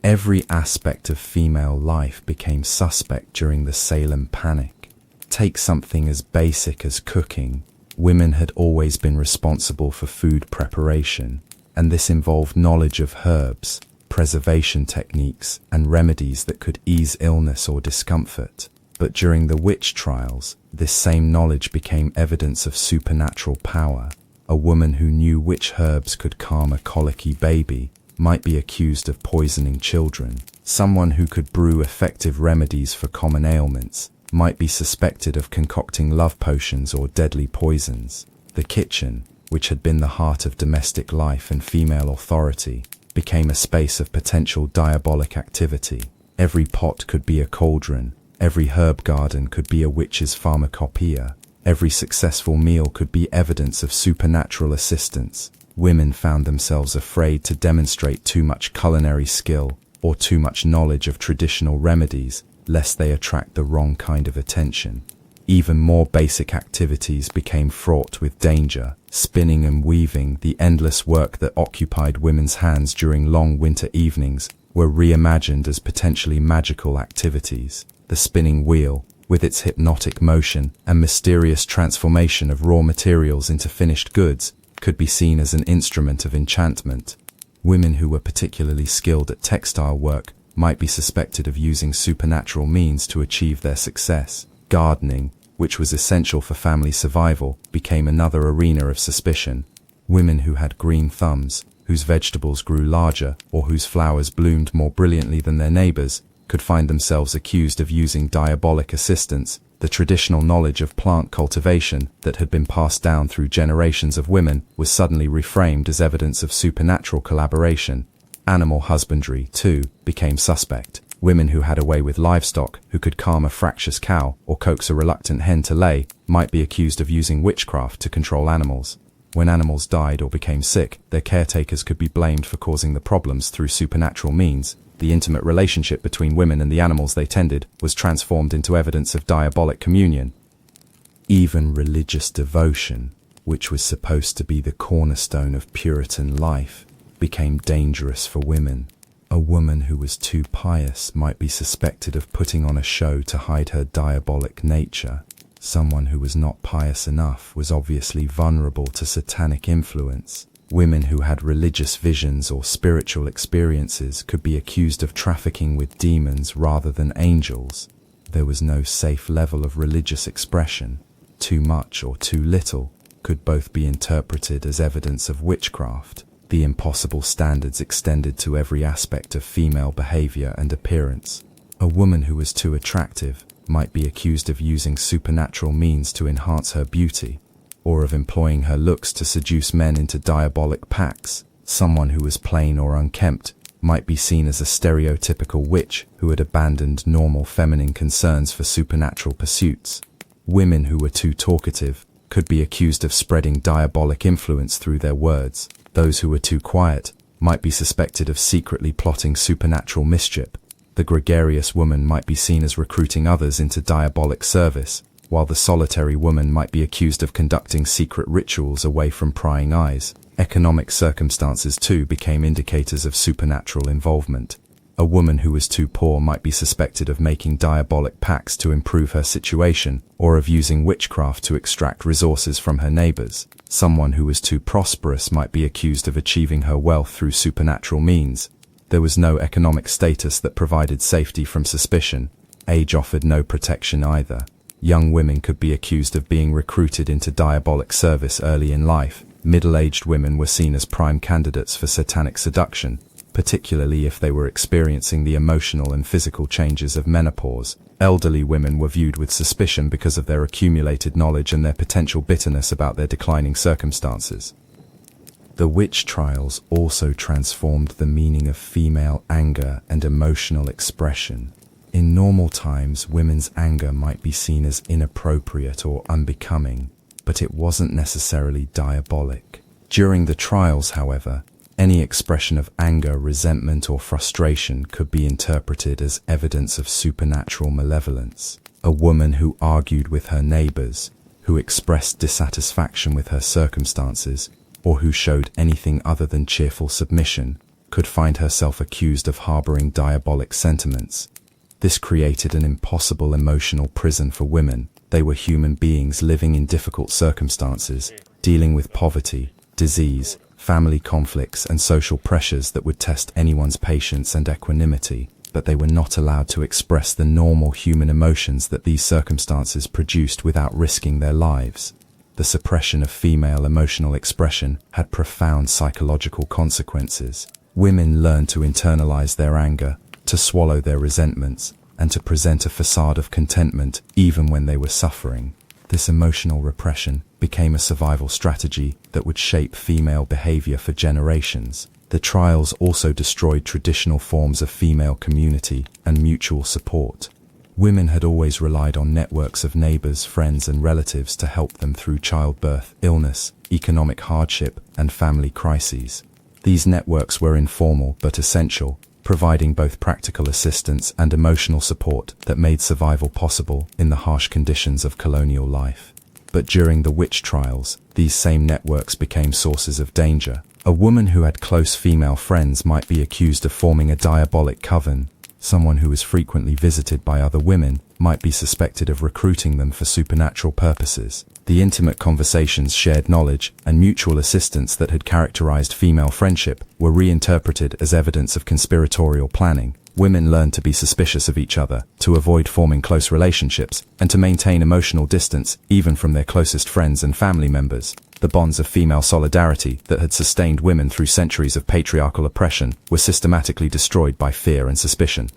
Every aspect of female life became suspect during the Salem Panic. Take something as basic as cooking. Women had always been responsible for food preparation, and this involved knowledge of herbs, preservation techniques, and remedies that could ease illness or discomfort. But during the witch trials, this same knowledge became evidence of supernatural power. A woman who knew which herbs could calm a colicky baby might be accused of poisoning children. Someone who could brew effective remedies for common ailments might be suspected of concocting love potions or deadly poisons. The kitchen, which had been the heart of domestic life and female authority, became a space of potential diabolic activity. Every pot could be a cauldron, every herb garden could be a witch's pharmacopoeia, every successful meal could be evidence of supernatural assistance. Women found themselves afraid to demonstrate too much culinary skill or too much knowledge of traditional remedies, lest they attract the wrong kind of attention. Even more basic activities became fraught with danger. Spinning and weaving, the endless work that occupied women's hands during long winter evenings, were reimagined as potentially magical activities. The spinning wheel, with its hypnotic motion and mysterious transformation of raw materials into finished goods, could be seen as an instrument of enchantment. Women who were particularly skilled at textile work might be suspected of using supernatural means to achieve their success. Gardening, which was essential for family survival, became another arena of suspicion. Women who had green thumbs, whose vegetables grew larger, or whose flowers bloomed more brilliantly than their neighbors, could find themselves accused of using diabolic assistance. The traditional knowledge of plant cultivation that had been passed down through generations of women was suddenly reframed as evidence of supernatural collaboration. Animal husbandry, too, became suspect. Women who had a way with livestock, who could calm a fractious cow or coax a reluctant hen to lay, might be accused of using witchcraft to control animals. When animals died or became sick, their caretakers could be blamed for causing the problems through supernatural means. The intimate relationship between women and the animals they tended was transformed into evidence of diabolic communion. Even religious devotion, which was supposed to be the cornerstone of Puritan life, became dangerous for women. A woman who was too pious might be suspected of putting on a show to hide her diabolic nature. Someone who was not pious enough was obviously vulnerable to satanic influence. Women who had religious visions or spiritual experiences could be accused of trafficking with demons rather than angels. There was no safe level of religious expression. Too much or too little could both be interpreted as evidence of witchcraft. The impossible standards extended to every aspect of female behavior and appearance. A woman who was too attractive might be accused of using supernatural means to enhance her beauty, or of employing her looks to seduce men into diabolic pacts. Someone who was plain or unkempt might be seen as a stereotypical witch who had abandoned normal feminine concerns for supernatural pursuits. Women who were too talkative could be accused of spreading diabolic influence through their words. Those who were too quiet might be suspected of secretly plotting supernatural mischief. The gregarious woman might be seen as recruiting others into diabolic service, while the solitary woman might be accused of conducting secret rituals away from prying eyes. Economic circumstances too became indicators of supernatural involvement. A woman who was too poor might be suspected of making diabolic pacts to improve her situation, or of using witchcraft to extract resources from her neighbors. Someone who was too prosperous might be accused of achieving her wealth through supernatural means. There was no economic status that provided safety from suspicion. Age offered no protection either. Young women could be accused of being recruited into diabolic service early in life. Middle-aged women were seen as prime candidates for satanic seduction, particularly if they were experiencing the emotional and physical changes of menopause. Elderly women were viewed with suspicion because of their accumulated knowledge and their potential bitterness about their declining circumstances. The witch trials also transformed the meaning of female anger and emotional expression. In normal times, women's anger might be seen as inappropriate or unbecoming, but it wasn't necessarily diabolic. During the trials, however, any expression of anger, resentment, or frustration could be interpreted as evidence of supernatural malevolence. A woman who argued with her neighbors, who expressed dissatisfaction with her circumstances, or who showed anything other than cheerful submission, could find herself accused of harboring diabolic sentiments. This created an impossible emotional prison for women. They were human beings living in difficult circumstances, dealing with poverty, disease, family conflicts, and social pressures that would test anyone's patience and equanimity, but they were not allowed to express the normal human emotions that these circumstances produced without risking their lives. The suppression of female emotional expression had profound psychological consequences. Women learned to internalize their anger, to swallow their resentments, and to present a facade of contentment even when they were suffering. This emotional repression became a survival strategy that would shape female behavior for generations. The trials also destroyed traditional forms of female community and mutual support. Women had always relied on networks of neighbors, friends, and relatives to help them through childbirth, illness, economic hardship, and family crises. These networks were informal but essential, providing both practical assistance and emotional support that made survival possible in the harsh conditions of colonial life. But during the witch trials, these same networks became sources of danger. A woman who had close female friends might be accused of forming a diabolic coven. Someone who was frequently visited by other women might be suspected of recruiting them for supernatural purposes. The intimate conversations, shared knowledge, and mutual assistance that had characterized female friendship were reinterpreted as evidence of conspiratorial planning. Women learned to be suspicious of each other, to avoid forming close relationships, and to maintain emotional distance even from their closest friends and family members. The bonds of female solidarity that had sustained women through centuries of patriarchal oppression were systematically destroyed by fear and suspicion.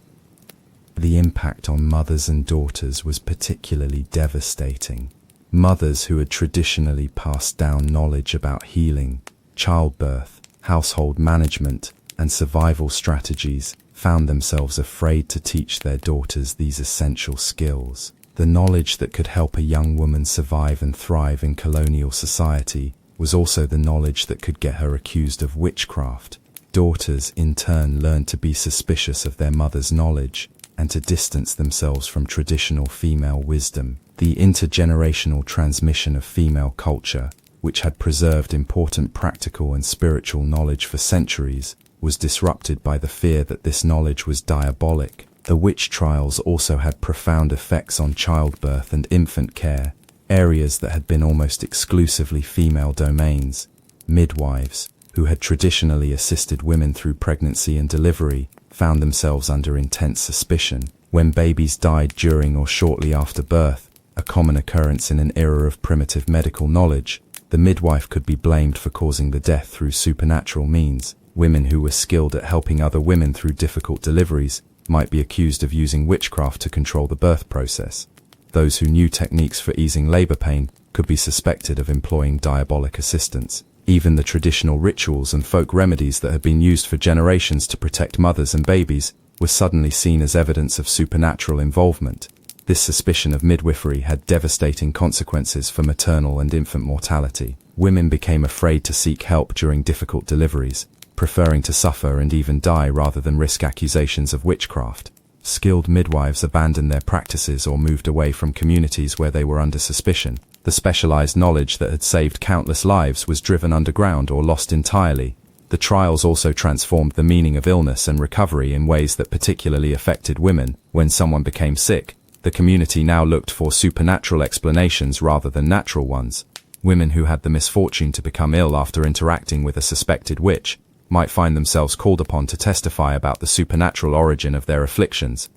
The impact on mothers and daughters was particularly devastating. Mothers who had traditionally passed down knowledge about healing, childbirth, household management, and survival strategies found themselves afraid to teach their daughters these essential skills. The knowledge that could help a young woman survive and thrive in colonial society was also the knowledge that could get her accused of witchcraft. Daughters, in turn, learned to be suspicious of their mother's knowledge and to distance themselves from traditional female wisdom. The intergenerational transmission of female culture, which had preserved important practical and spiritual knowledge for centuries, was disrupted by the fear that this knowledge was diabolic. The witch trials also had profound effects on childbirth and infant care, areas that had been almost exclusively female domains. Midwives, who had traditionally assisted women through pregnancy and delivery, found themselves under intense suspicion. When babies died during or shortly after birth, a common occurrence in an era of primitive medical knowledge, the midwife could be blamed for causing the death through supernatural means. Women who were skilled at helping other women through difficult deliveries might be accused of using witchcraft to control the birth process. Those who knew techniques for easing labor pain could be suspected of employing diabolic assistance. Even the traditional rituals and folk remedies that had been used for generations to protect mothers and babies were suddenly seen as evidence of supernatural involvement. This suspicion of midwifery had devastating consequences for maternal and infant mortality. Women became afraid to seek help during difficult deliveries, preferring to suffer and even die rather than risk accusations of witchcraft. Skilled midwives abandoned their practices or moved away from communities where they were under suspicion. The specialized knowledge that had saved countless lives was driven underground or lost entirely. The trials also transformed the meaning of illness and recovery in ways that particularly affected women. When someone became sick, the community now looked for supernatural explanations rather than natural ones. Women who had the misfortune to become ill after interacting with a suspected witch might find themselves called upon to testify about the supernatural origin of their afflictions.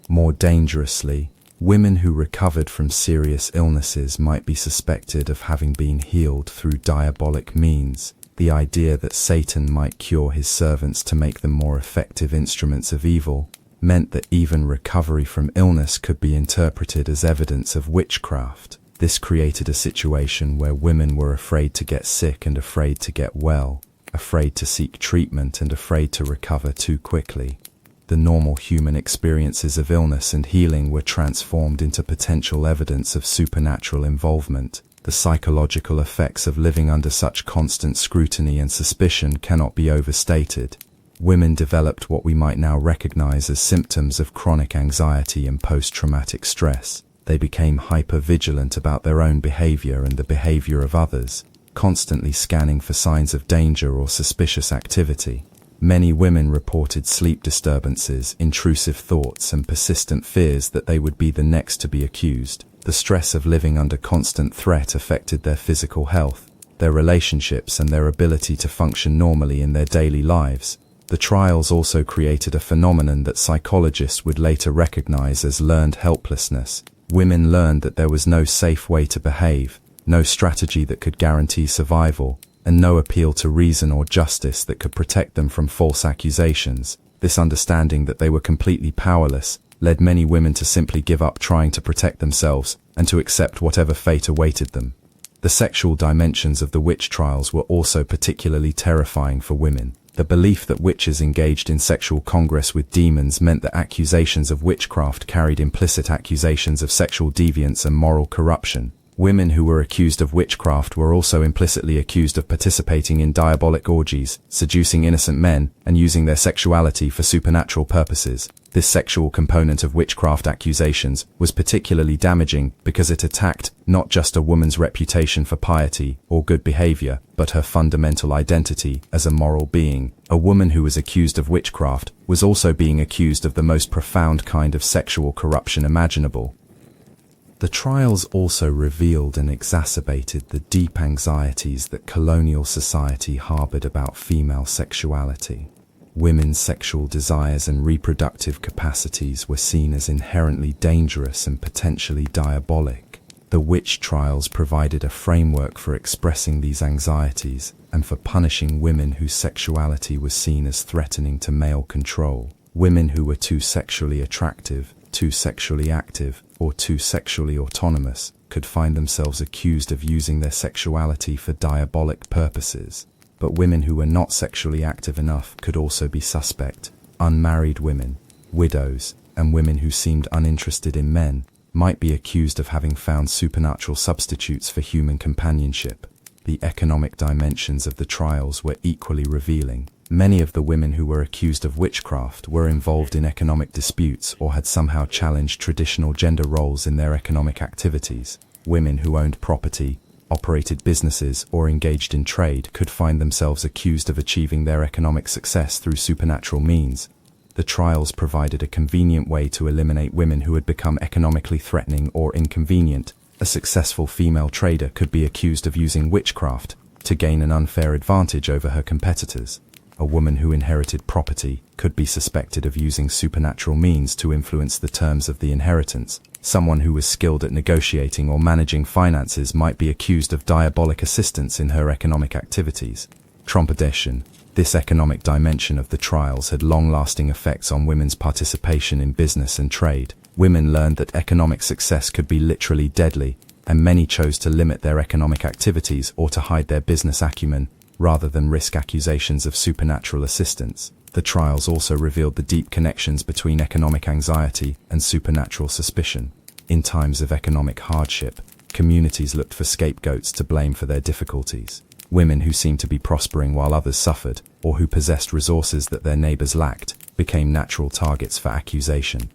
More dangerously, women who recovered from serious illnesses might be suspected of having been healed through diabolic means. The idea that Satan might cure his servants to make them more effective instruments of evil meant that even recovery from illness could be interpreted as evidence of witchcraft. This created a situation where women were afraid to get sick and afraid to get well, afraid to seek treatment and afraid to recover too quickly. The normal human experiences of illness and healing were transformed into potential evidence of supernatural involvement. The psychological effects of living under such constant scrutiny and suspicion cannot be overstated. Women developed what we might now recognize as symptoms of chronic anxiety and post-traumatic stress. They became hyper-vigilant about their own behavior and the behavior of others, constantly scanning for signs of danger or suspicious activity. Many women reported sleep disturbances, intrusive thoughts, and persistent fears that they would be the next to be accused. The stress of living under constant threat affected their physical health, their relationships, and their ability to function normally in their daily lives. The trials also created a phenomenon that psychologists would later recognize as learned helplessness. Women learned that there was no safe way to behave, no strategy that could guarantee survival, and no appeal to reason or justice that could protect them from false accusations. This understanding that they were completely powerless led many women to simply give up trying to protect themselves and to accept whatever fate awaited them. The sexual dimensions of the witch trials were also particularly terrifying for women. The belief that witches engaged in sexual congress with demons meant that accusations of witchcraft carried implicit accusations of sexual deviance and moral corruption. Women who were accused of witchcraft were also implicitly accused of participating in diabolic orgies, seducing innocent men, and using their sexuality for supernatural purposes. This sexual component of witchcraft accusations was particularly damaging because it attacked not just a woman's reputation for piety or good behavior, but her fundamental identity as a moral being. A woman who was accused of witchcraft was also being accused of the most profound kind of sexual corruption imaginable. The trials also revealed and exacerbated the deep anxieties that colonial society harbored about female sexuality. Women's sexual desires and reproductive capacities were seen as inherently dangerous and potentially diabolic. The witch trials provided a framework for expressing these anxieties and for punishing women whose sexuality was seen as threatening to male control. Women who were too sexually attractive, too sexually active, or too sexually autonomous could find themselves accused of using their sexuality for diabolic purposes. But women who were not sexually active enough could also be suspect. Unmarried women, widows, and women who seemed uninterested in men might be accused of having found supernatural substitutes for human companionship. The economic dimensions of the trials were equally revealing. Many of the women who were accused of witchcraft were involved in economic disputes or had somehow challenged traditional gender roles in their economic activities. Women who owned property, operated businesses, or engaged in trade could find themselves accused of achieving their economic success through supernatural means. The trials provided a convenient way to eliminate women who had become economically threatening or inconvenient. A successful female trader could be accused of using witchcraft to gain an unfair advantage over her competitors. A woman who inherited property could be suspected of using supernatural means to influence the terms of the inheritance. Someone who was skilled at negotiating or managing finances might be accused of diabolic assistance in her economic activities. Trumpedition. This economic dimension of the trials had long-lasting effects on women's participation in business and trade. Women learned that economic success could be literally deadly, and many chose to limit their economic activities or to hide their business acumen, rather than risk accusations of supernatural assistance. The trials also revealed the deep connections between economic anxiety and supernatural suspicion. In times of economic hardship, communities looked for scapegoats to blame for their difficulties. Women who seemed to be prospering while others suffered, or who possessed resources that their neighbors lacked, became natural targets for accusation.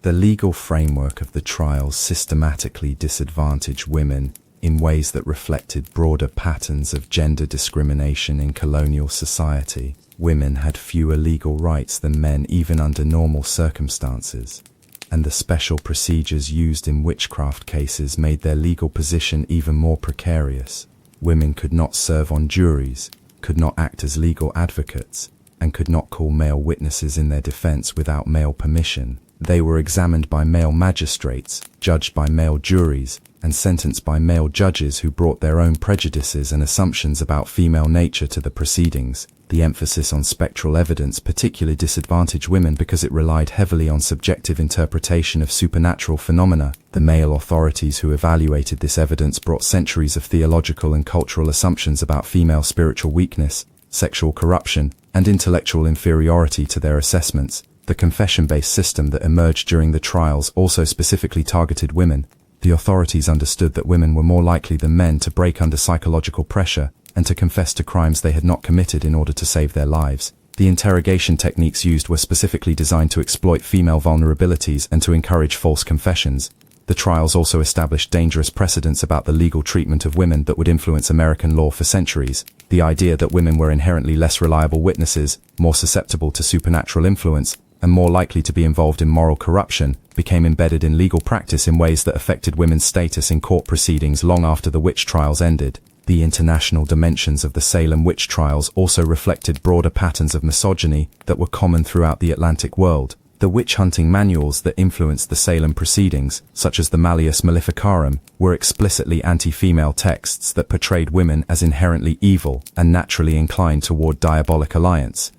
The legal framework of the trials systematically disadvantaged women in ways that reflected broader patterns of gender discrimination in colonial society. Women had fewer legal rights than men even under normal circumstances, and the special procedures used in witchcraft cases made their legal position even more precarious. Women could not serve on juries, could not act as legal advocates, and could not call male witnesses in their defense without male permission. They were examined by male magistrates, judged by male juries, and sentenced by male judges who brought their own prejudices and assumptions about female nature to the proceedings. The emphasis on spectral evidence particularly disadvantaged women because it relied heavily on subjective interpretation of supernatural phenomena. The male authorities who evaluated this evidence brought centuries of theological and cultural assumptions about female spiritual weakness, sexual corruption, and intellectual inferiority to their assessments. The confession-based system that emerged during the trials also specifically targeted women. The authorities understood that women were more likely than men to break under psychological pressure and to confess to crimes they had not committed in order to save their lives. The interrogation techniques used were specifically designed to exploit female vulnerabilities and to encourage false confessions. The trials also established dangerous precedents about the legal treatment of women that would influence American law for centuries. The idea that women were inherently less reliable witnesses, more susceptible to supernatural influence, and more likely to be involved in moral corruption, became embedded in legal practice in ways that affected women's status in court proceedings long after the witch trials ended. The international dimensions of the Salem witch trials also reflected broader patterns of misogyny that were common throughout the Atlantic world. The witch-hunting manuals that influenced the Salem proceedings, such as the Malleus Maleficarum, were explicitly anti-female texts that portrayed women as inherently evil and naturally inclined toward diabolic alliance.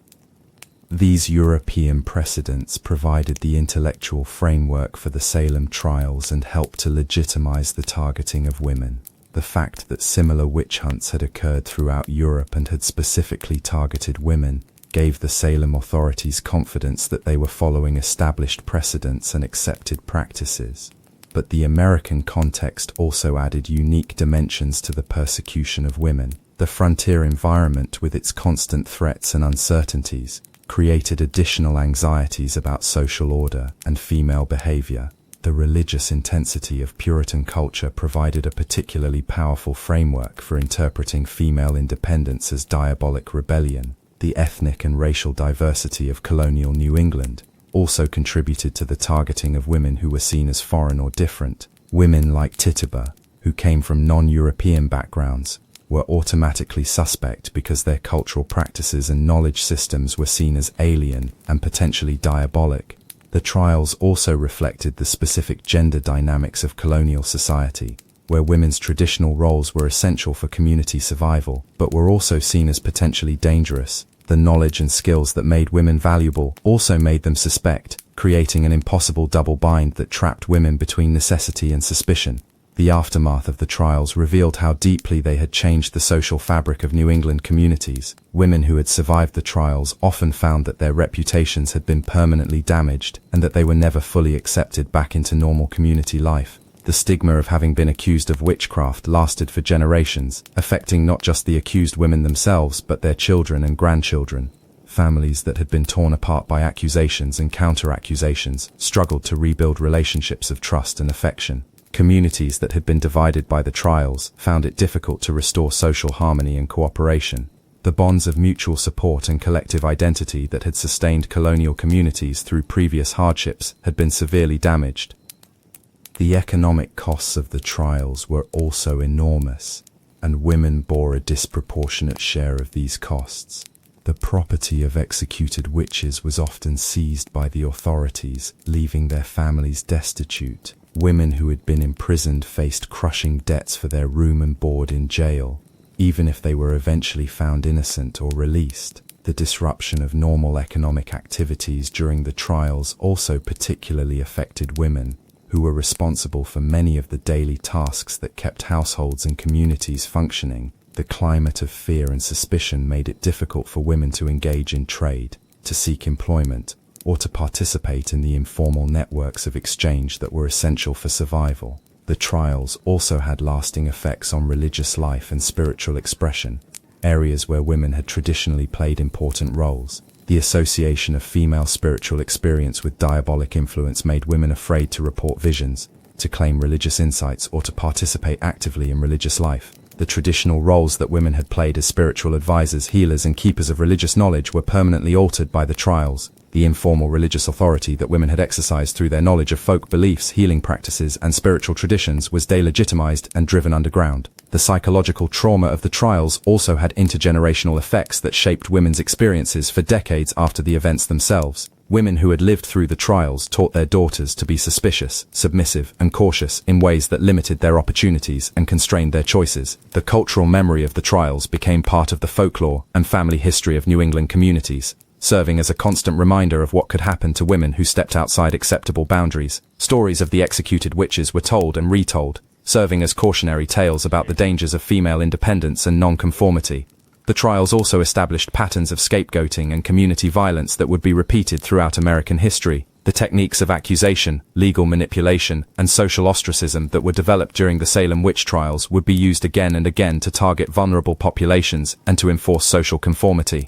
These European precedents provided the intellectual framework for the Salem trials and helped to legitimize the targeting of women. The fact that similar witch hunts had occurred throughout Europe and had specifically targeted women gave the Salem authorities confidence that they were following established precedents and accepted practices. But the American context also added unique dimensions to the persecution of women. The frontier environment, with its constant threats and uncertainties, created additional anxieties about social order and female behavior. The religious intensity of Puritan culture provided a particularly powerful framework for interpreting female independence as diabolic rebellion. The ethnic and racial diversity of colonial New England also contributed to the targeting of women who were seen as foreign or different. Women like Tituba, who came from non-European backgrounds, were automatically suspect because their cultural practices and knowledge systems were seen as alien and potentially diabolic. The trials also reflected the specific gender dynamics of colonial society, where women's traditional roles were essential for community survival, but were also seen as potentially dangerous. The knowledge and skills that made women valuable also made them suspect, creating an impossible double bind that trapped women between necessity and suspicion. The aftermath of the trials revealed how deeply they had changed the social fabric of New England communities. Women who had survived the trials often found that their reputations had been permanently damaged and that they were never fully accepted back into normal community life. The stigma of having been accused of witchcraft lasted for generations, affecting not just the accused women themselves but their children and grandchildren. Families that had been torn apart by accusations and counter-accusations struggled to rebuild relationships of trust and affection. Communities that had been divided by the trials found it difficult to restore social harmony and cooperation. The bonds of mutual support and collective identity that had sustained colonial communities through previous hardships had been severely damaged. The economic costs of the trials were also enormous, and women bore a disproportionate share of these costs. The property of executed witches was often seized by the authorities, leaving their families destitute. Women who had been imprisoned faced crushing debts for their room and board in jail, even if they were eventually found innocent or released. The disruption of normal economic activities during the trials also particularly affected women, who were responsible for many of the daily tasks that kept households and communities functioning. The climate of fear and suspicion made it difficult for women to engage in trade, to seek employment, or to participate in the informal networks of exchange that were essential for survival. The trials also had lasting effects on religious life and spiritual expression, areas where women had traditionally played important roles. The association of female spiritual experience with diabolic influence made women afraid to report visions, to claim religious insights, or to participate actively in religious life. The traditional roles that women had played as spiritual advisors, healers, and keepers of religious knowledge were permanently altered by the trials. The informal religious authority that women had exercised through their knowledge of folk beliefs, healing practices, and spiritual traditions was delegitimized and driven underground. The psychological trauma of the trials also had intergenerational effects that shaped women's experiences for decades after the events themselves. Women who had lived through the trials taught their daughters to be suspicious, submissive, and cautious in ways that limited their opportunities and constrained their choices. The cultural memory of the trials became part of the folklore and family history of New England communities, serving as a constant reminder of what could happen to women who stepped outside acceptable boundaries. Stories of the executed witches were told and retold, serving as cautionary tales about the dangers of female independence and nonconformity. The trials also established patterns of scapegoating and community violence that would be repeated throughout American history. The techniques of accusation, legal manipulation, and social ostracism that were developed during the Salem witch trials would be used again and again to target vulnerable populations and to enforce social conformity.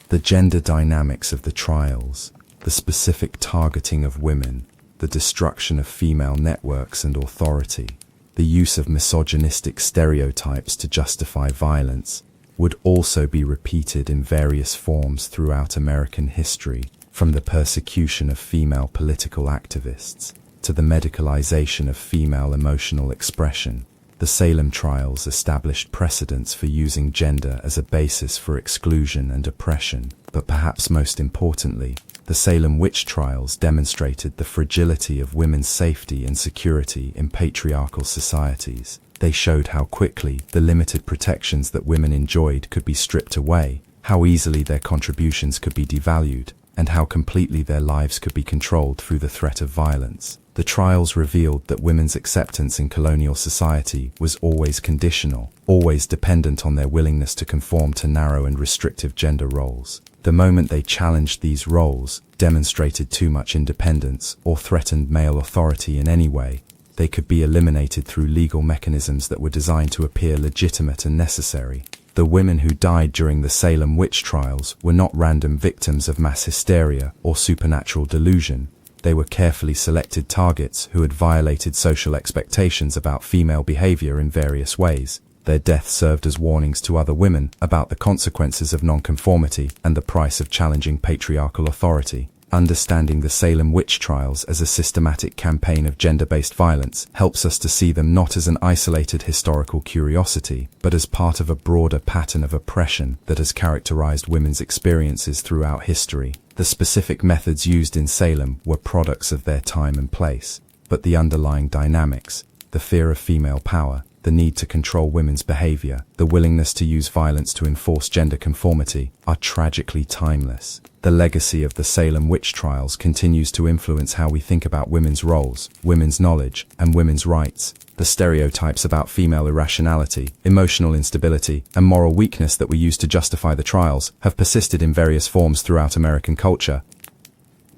The gender dynamics of the trials, the specific targeting of women, the destruction of female networks and authority, the use of misogynistic stereotypes to justify violence, would also be repeated in various forms throughout American history, from the persecution of female political activists to the medicalization of female emotional expression. The Salem trials established precedents for using gender as a basis for exclusion and oppression, but perhaps most importantly, the Salem witch trials demonstrated the fragility of women's safety and security in patriarchal societies. They showed how quickly the limited protections that women enjoyed could be stripped away, how easily their contributions could be devalued, and how completely their lives could be controlled through the threat of violence. The trials revealed that women's acceptance in colonial society was always conditional, always dependent on their willingness to conform to narrow and restrictive gender roles. The moment they challenged these roles, demonstrated too much independence, or threatened male authority in any way, they could be eliminated through legal mechanisms that were designed to appear legitimate and necessary. The women who died during the Salem witch trials were not random victims of mass hysteria or supernatural delusion. They were carefully selected targets who had violated social expectations about female behavior in various ways. Their deaths served as warnings to other women about the consequences of nonconformity and the price of challenging patriarchal authority. Understanding the Salem witch trials as a systematic campaign of gender-based violence helps us to see them not as an isolated historical curiosity, but as part of a broader pattern of oppression that has characterized women's experiences throughout history. The specific methods used in Salem were products of their time and place, but the underlying dynamics, the fear of female power, the need to control women's behavior, the willingness to use violence to enforce gender conformity, are tragically timeless. The legacy of the Salem witch trials continues to influence how we think about women's roles, women's knowledge, and women's rights. The stereotypes about female irrationality, emotional instability, and moral weakness that were used to justify the trials have persisted in various forms throughout American culture.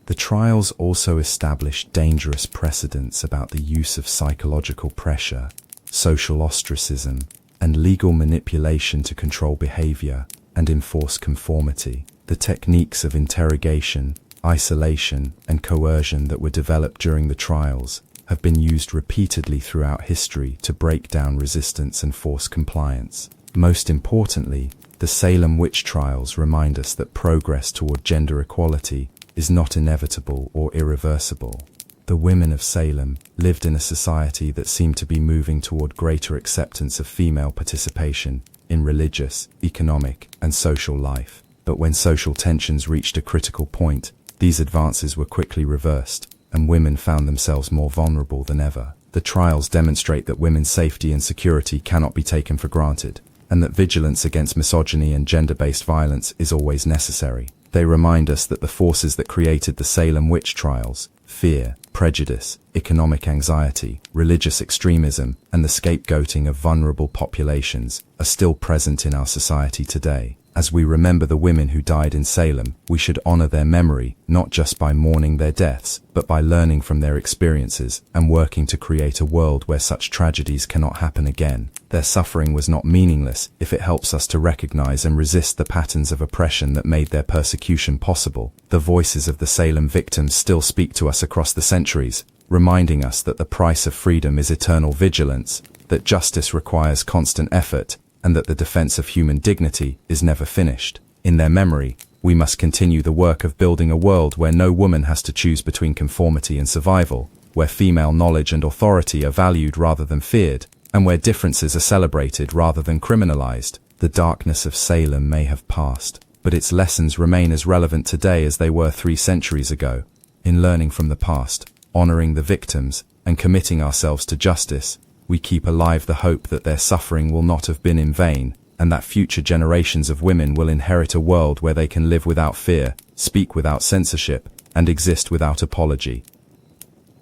The trials also established dangerous precedents about the use of psychological pressure, social ostracism, and legal manipulation to control behavior and enforce conformity. The techniques of interrogation, isolation, and coercion that were developed during the trials have been used repeatedly throughout history to break down resistance and force compliance. Most importantly, the Salem witch trials remind us that progress toward gender equality is not inevitable or irreversible. The women of Salem lived in a society that seemed to be moving toward greater acceptance of female participation in religious, economic, and social life. But when social tensions reached a critical point, these advances were quickly reversed, and women found themselves more vulnerable than ever. The trials demonstrate that women's safety and security cannot be taken for granted, and that vigilance against misogyny and gender-based violence is always necessary. They remind us that the forces that created the Salem witch trials, fear, prejudice, economic anxiety, religious extremism, and the scapegoating of vulnerable populations, are still present in our society today. As we remember the women who died in Salem, we should honor their memory, not just by mourning their deaths, but by learning from their experiences and working to create a world where such tragedies cannot happen again. Their suffering was not meaningless if it helps us to recognize and resist the patterns of oppression that made their persecution possible. The voices of the Salem victims still speak to us across the centuries, reminding us that the price of freedom is eternal vigilance, that justice requires constant effort, and that the defense of human dignity is never finished. In their memory, we must continue the work of building a world where no woman has to choose between conformity and survival, where female knowledge and authority are valued rather than feared, and where differences are celebrated rather than criminalized. The darkness of Salem may have passed, but its lessons remain as relevant today as they were 3 centuries ago. In learning from the past, honoring the victims, and committing ourselves to justice, we keep alive the hope that their suffering will not have been in vain, and that future generations of women will inherit a world where they can live without fear, speak without censorship, and exist without apology.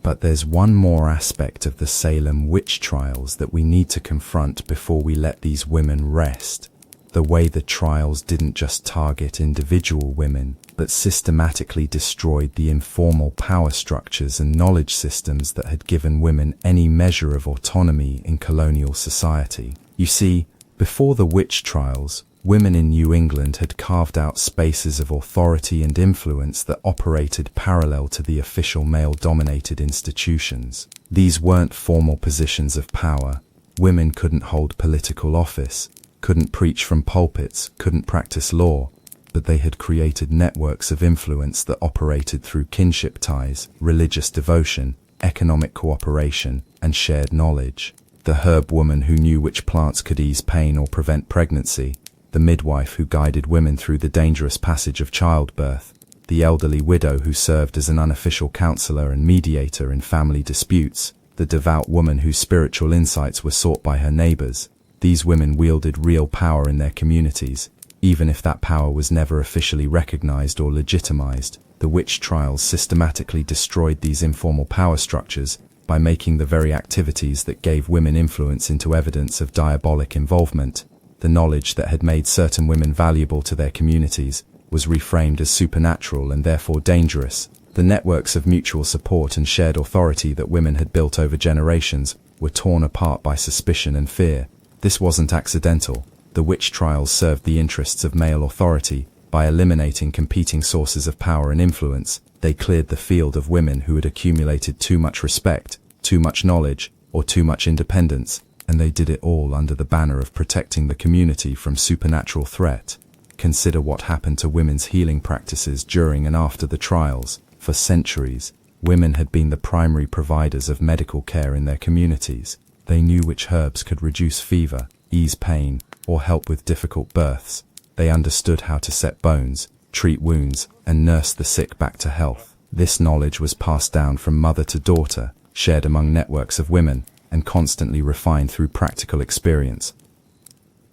But there's one more aspect of the Salem witch trials that we need to confront before we let these women rest. The way the trials didn't just target individual women, but systematically destroyed the informal power structures and knowledge systems that had given women any measure of autonomy in colonial society. You see, before the witch trials, women in New England had carved out spaces of authority and influence that operated parallel to the official male-dominated institutions. These weren't formal positions of power. Women couldn't hold political office, couldn't preach from pulpits, couldn't practice law, but they had created networks of influence that operated through kinship ties, religious devotion, economic cooperation, and shared knowledge. The herb woman who knew which plants could ease pain or prevent pregnancy, the midwife who guided women through the dangerous passage of childbirth, the elderly widow who served as an unofficial counselor and mediator in family disputes, the devout woman whose spiritual insights were sought by her neighbors. These women wielded real power in their communities, even if that power was never officially recognized or legitimized. The witch trials systematically destroyed these informal power structures by making the very activities that gave women influence into evidence of diabolic involvement. The knowledge that had made certain women valuable to their communities was reframed as supernatural and therefore dangerous. The networks of mutual support and shared authority that women had built over generations were torn apart by suspicion and fear. This wasn't accidental. The witch trials served the interests of male authority. By eliminating competing sources of power and influence, they cleared the field of women who had accumulated too much respect, too much knowledge, or too much independence, and they did it all under the banner of protecting the community from supernatural threat. Consider what happened to women's healing practices during and after the trials. For centuries, women had been the primary providers of medical care in their communities. They knew which herbs could reduce fever, ease pain, or help with difficult births. They understood how to set bones, treat wounds, and nurse the sick back to health. This knowledge was passed down from mother to daughter, shared among networks of women, and constantly refined through practical experience.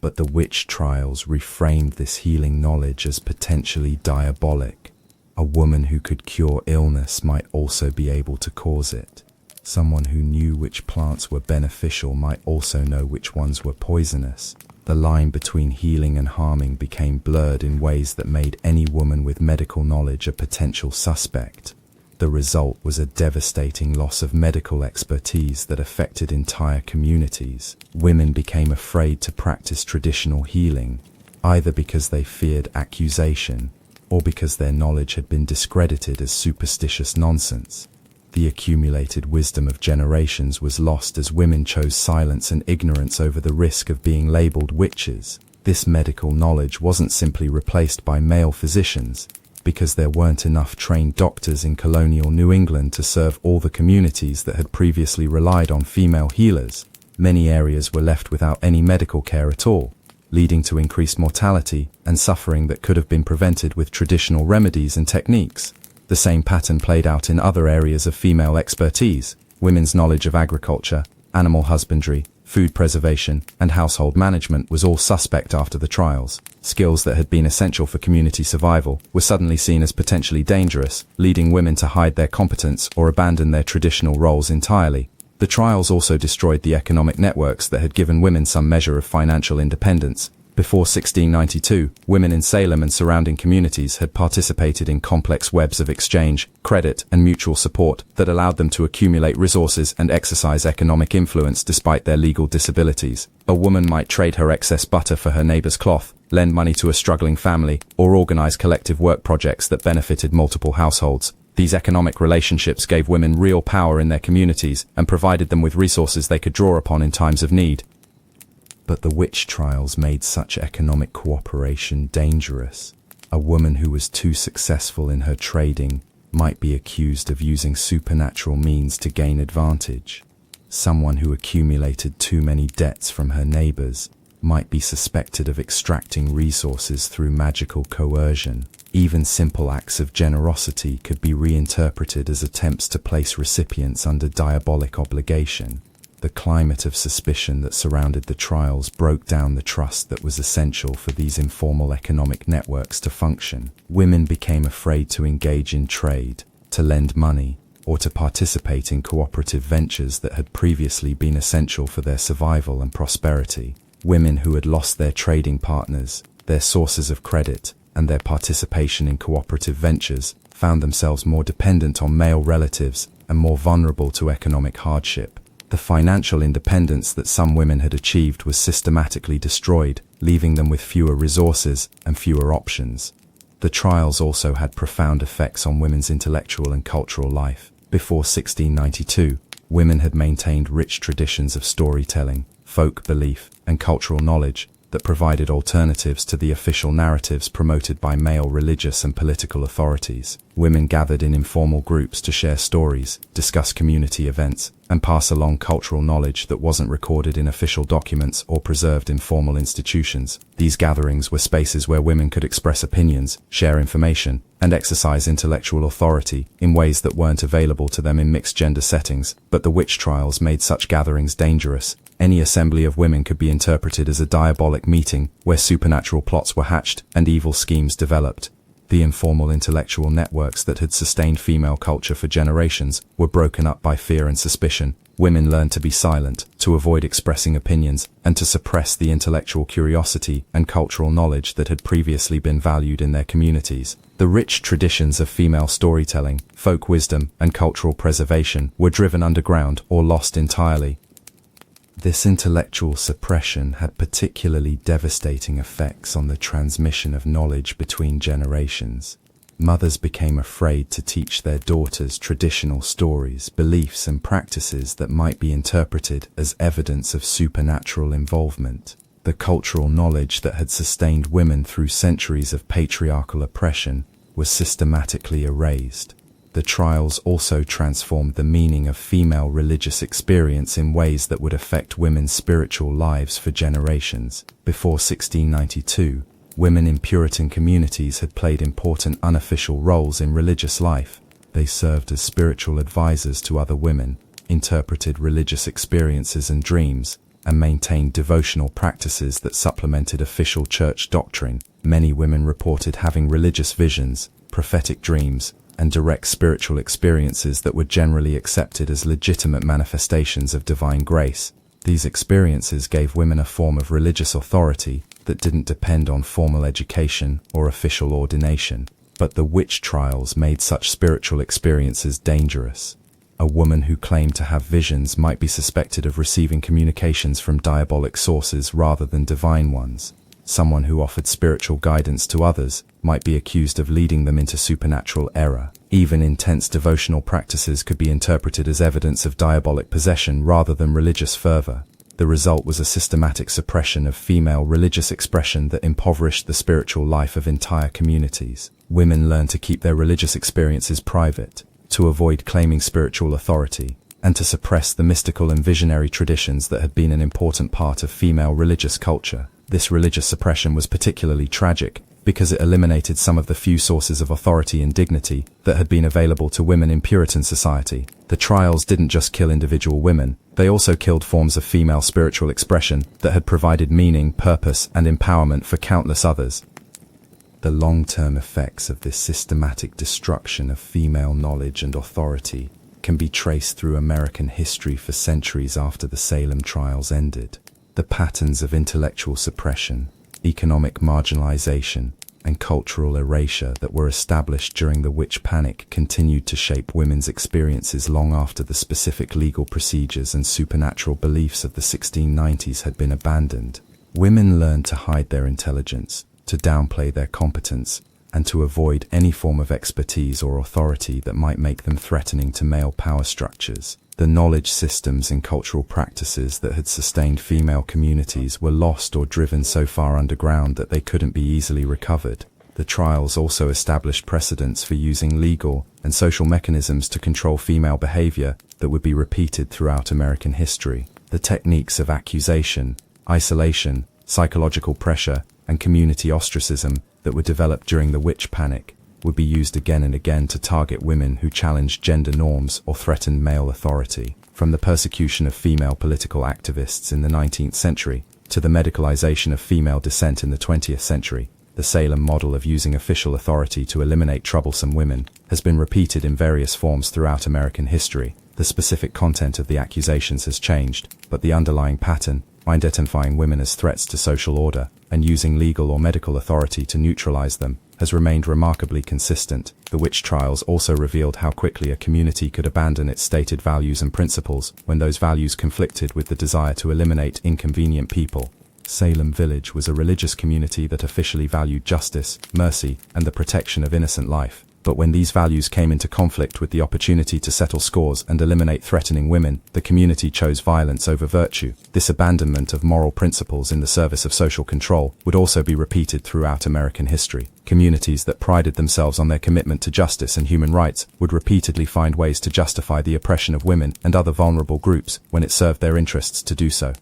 But the witch trials reframed this healing knowledge as potentially diabolic. A woman who could cure illness might also be able to cause it. Someone who knew which plants were beneficial might also know which ones were poisonous. The line between healing and harming became blurred in ways that made any woman with medical knowledge a potential suspect. The result was a devastating loss of medical expertise that affected entire communities. Women became afraid to practice traditional healing, either because they feared accusation or because their knowledge had been discredited as superstitious nonsense. The accumulated wisdom of generations was lost as women chose silence and ignorance over the risk of being labeled witches. This medical knowledge wasn't simply replaced by male physicians, because there weren't enough trained doctors in colonial New England to serve all the communities that had previously relied on female healers. Many areas were left without any medical care at all, leading to increased mortality and suffering that could have been prevented with traditional remedies and techniques. The same pattern played out in other areas of female expertise. Women's knowledge of agriculture, animal husbandry, food preservation, and household management was all suspect after the trials. Skills that had been essential for community survival were suddenly seen as potentially dangerous, leading women to hide their competence or abandon their traditional roles entirely. The trials also destroyed the economic networks that had given women some measure of financial independence. Before 1692, women in Salem and surrounding communities had participated in complex webs of exchange, credit, and mutual support that allowed them to accumulate resources and exercise economic influence despite their legal disabilities. A woman might trade her excess butter for her neighbor's cloth, lend money to a struggling family, or organize collective work projects that benefited multiple households. These economic relationships gave women real power in their communities and provided them with resources they could draw upon in times of need. But the witch trials made such economic cooperation dangerous. A woman who was too successful in her trading might be accused of using supernatural means to gain advantage. Someone who accumulated too many debts from her neighbors might be suspected of extracting resources through magical coercion. Even simple acts of generosity could be reinterpreted as attempts to place recipients under diabolic obligation. The climate of suspicion that surrounded the trials broke down the trust that was essential for these informal economic networks to function. Women became afraid to engage in trade, to lend money, or to participate in cooperative ventures that had previously been essential for their survival and prosperity. Women who had lost their trading partners, their sources of credit, and their participation in cooperative ventures found themselves more dependent on male relatives and more vulnerable to economic hardship. The financial independence that some women had achieved was systematically destroyed, leaving them with fewer resources and fewer options. The trials also had profound effects on women's intellectual and cultural life. Before 1692, women had maintained rich traditions of storytelling, folk belief, and cultural knowledge that provided alternatives to the official narratives promoted by male religious and political authorities. Women gathered in informal groups to share stories, discuss community events, and pass along cultural knowledge that wasn't recorded in official documents or preserved in formal institutions. These gatherings were spaces where women could express opinions, share information, and exercise intellectual authority in ways that weren't available to them in mixed-gender settings. But the witch trials made such gatherings dangerous. Any assembly of women could be interpreted as a diabolic meeting where supernatural plots were hatched and evil schemes developed. The informal intellectual networks that had sustained female culture for generations were broken up by fear and suspicion. Women learned to be silent, to avoid expressing opinions, and to suppress the intellectual curiosity and cultural knowledge that had previously been valued in their communities. The rich traditions of female storytelling, folk wisdom, and cultural preservation were driven underground or lost entirely. This intellectual suppression had particularly devastating effects on the transmission of knowledge between generations. Mothers became afraid to teach their daughters traditional stories, beliefs, and practices that might be interpreted as evidence of supernatural involvement. The cultural knowledge that had sustained women through centuries of patriarchal oppression was systematically erased. The trials also transformed the meaning of female religious experience in ways that would affect women's spiritual lives for generations. Before 1692, women in Puritan communities had played important unofficial roles in religious life. They served as spiritual advisors to other women, interpreted religious experiences and dreams, and maintained devotional practices that supplemented official church doctrine. Many women reported having religious visions, prophetic dreams, and direct spiritual experiences that were generally accepted as legitimate manifestations of divine grace. These experiences gave women a form of religious authority that didn't depend on formal education or official ordination. But the witch trials made such spiritual experiences dangerous. A woman who claimed to have visions might be suspected of receiving communications from diabolic sources rather than divine ones. Someone who offered spiritual guidance to others might be accused of leading them into supernatural error. Even intense devotional practices could be interpreted as evidence of diabolic possession rather than religious fervor. The result was a systematic suppression of female religious expression that impoverished the spiritual life of entire communities. Women learned to keep their religious experiences private, to avoid claiming spiritual authority, and to suppress the mystical and visionary traditions that had been an important part of female religious culture. This religious suppression was particularly tragic because it eliminated some of the few sources of authority and dignity that had been available to women in Puritan society. The trials didn't just kill individual women, they also killed forms of female spiritual expression that had provided meaning, purpose, and empowerment for countless others. The long-term effects of this systematic destruction of female knowledge and authority can be traced through American history for centuries after the Salem trials ended. The patterns of intellectual suppression, economic marginalization, and cultural erasure that were established during the witch panic continued to shape women's experiences long after the specific legal procedures and supernatural beliefs of the 1690s had been abandoned. Women learned to hide their intelligence, to downplay their competence, and to avoid any form of expertise or authority that might make them threatening to male power structures. The knowledge systems and cultural practices that had sustained female communities were lost or driven so far underground that they couldn't be easily recovered. The trials also established precedents for using legal and social mechanisms to control female behavior that would be repeated throughout American history. The techniques of accusation, isolation, psychological pressure, and community ostracism that were developed during the witch panic would be used again and again to target women who challenged gender norms or threatened male authority. From the persecution of female political activists in the 19th century to the medicalization of female dissent in the 20th century, the Salem model of using official authority to eliminate troublesome women has been repeated in various forms throughout American history. The specific content of the accusations has changed, but the underlying pattern, identifying women as threats to social order and using legal or medical authority to neutralize them, has remained remarkably consistent. The witch trials also revealed how quickly a community could abandon its stated values and principles when those values conflicted with the desire to eliminate inconvenient people. Salem Village was a religious community that officially valued justice, mercy, and the protection of innocent life. But when these values came into conflict with the opportunity to settle scores and eliminate threatening women, the community chose violence over virtue. This abandonment of moral principles in the service of social control would also be repeated throughout American history. Communities that prided themselves on their commitment to justice and human rights would repeatedly find ways to justify the oppression of women and other vulnerable groups when it served their interests to do so.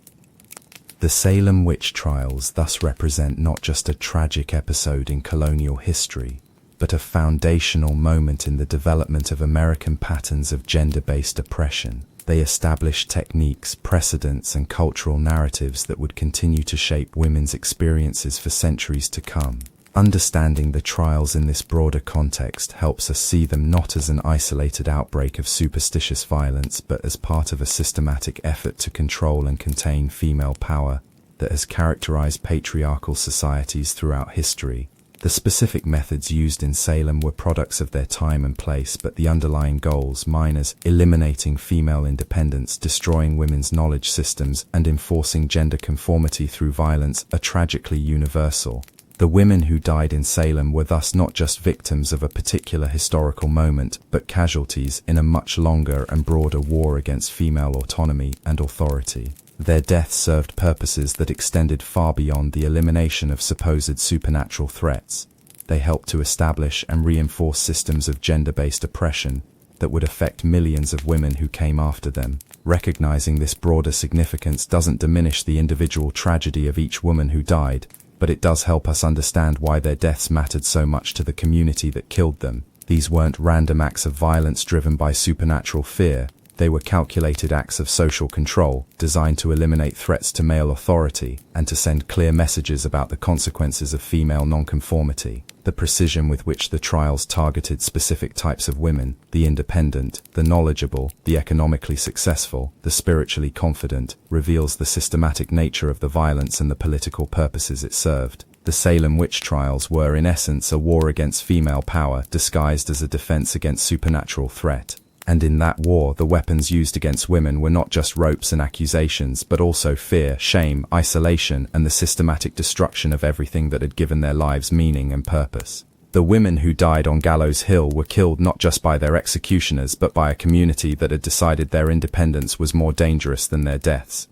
The Salem witch trials thus represent not just a tragic episode in colonial history, but a foundational moment in the development of American patterns of gender-based oppression. They established techniques, precedents, and cultural narratives that would continue to shape women's experiences for centuries to come. Understanding the trials in this broader context helps us see them not as an isolated outbreak of superstitious violence, but as part of a systematic effort to control and contain female power that has characterized patriarchal societies throughout history. The specific methods used in Salem were products of their time and place, but the underlying goals, mine as eliminating female independence, destroying women's knowledge systems, and enforcing gender conformity through violence, are tragically universal. The women who died in Salem were thus not just victims of a particular historical moment, but casualties in a much longer and broader war against female autonomy and authority. Their deaths served purposes that extended far beyond the elimination of supposed supernatural threats. They helped to establish and reinforce systems of gender-based oppression that would affect millions of women who came after them. Recognizing this broader significance doesn't diminish the individual tragedy of each woman who died, but it does help us understand why their deaths mattered so much to the community that killed them. These weren't random acts of violence driven by supernatural fear. They were calculated acts of social control, designed to eliminate threats to male authority and to send clear messages about the consequences of female nonconformity. The precision with which the trials targeted specific types of women, the independent, the knowledgeable, the economically successful, the spiritually confident, reveals the systematic nature of the violence and the political purposes it served. The Salem witch trials were in essence a war against female power disguised as a defense against supernatural threat. And in that war, the weapons used against women were not just ropes and accusations, but also fear, shame, isolation, and the systematic destruction of everything that had given their lives meaning and purpose. The women who died on Gallows Hill were killed not just by their executioners, but by a community that had decided their independence was more dangerous than their deaths.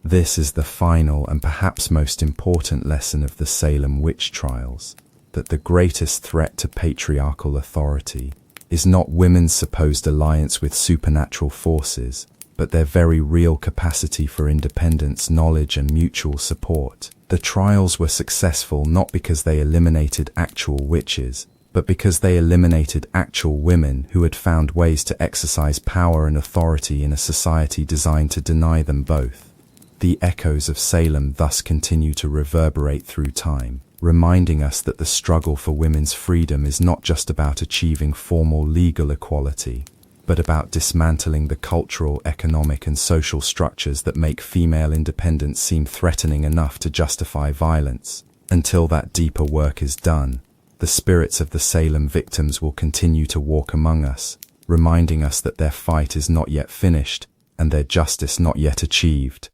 This is the final and perhaps most important lesson of the Salem witch trials, that the greatest threat to patriarchal authority is not women's supposed alliance with supernatural forces, but their very real capacity for independence, knowledge, and mutual support. The trials were successful not because they eliminated actual witches, but because they eliminated actual women who had found ways to exercise power and authority in a society designed to deny them both. The echoes of Salem thus continue to reverberate through time, reminding us that the struggle for women's freedom is not just about achieving formal legal equality, but about dismantling the cultural, economic, and social structures that make female independence seem threatening enough to justify violence. Until that deeper work is done, the spirits of the Salem victims will continue to walk among us, reminding us that their fight is not yet finished and their justice not yet achieved.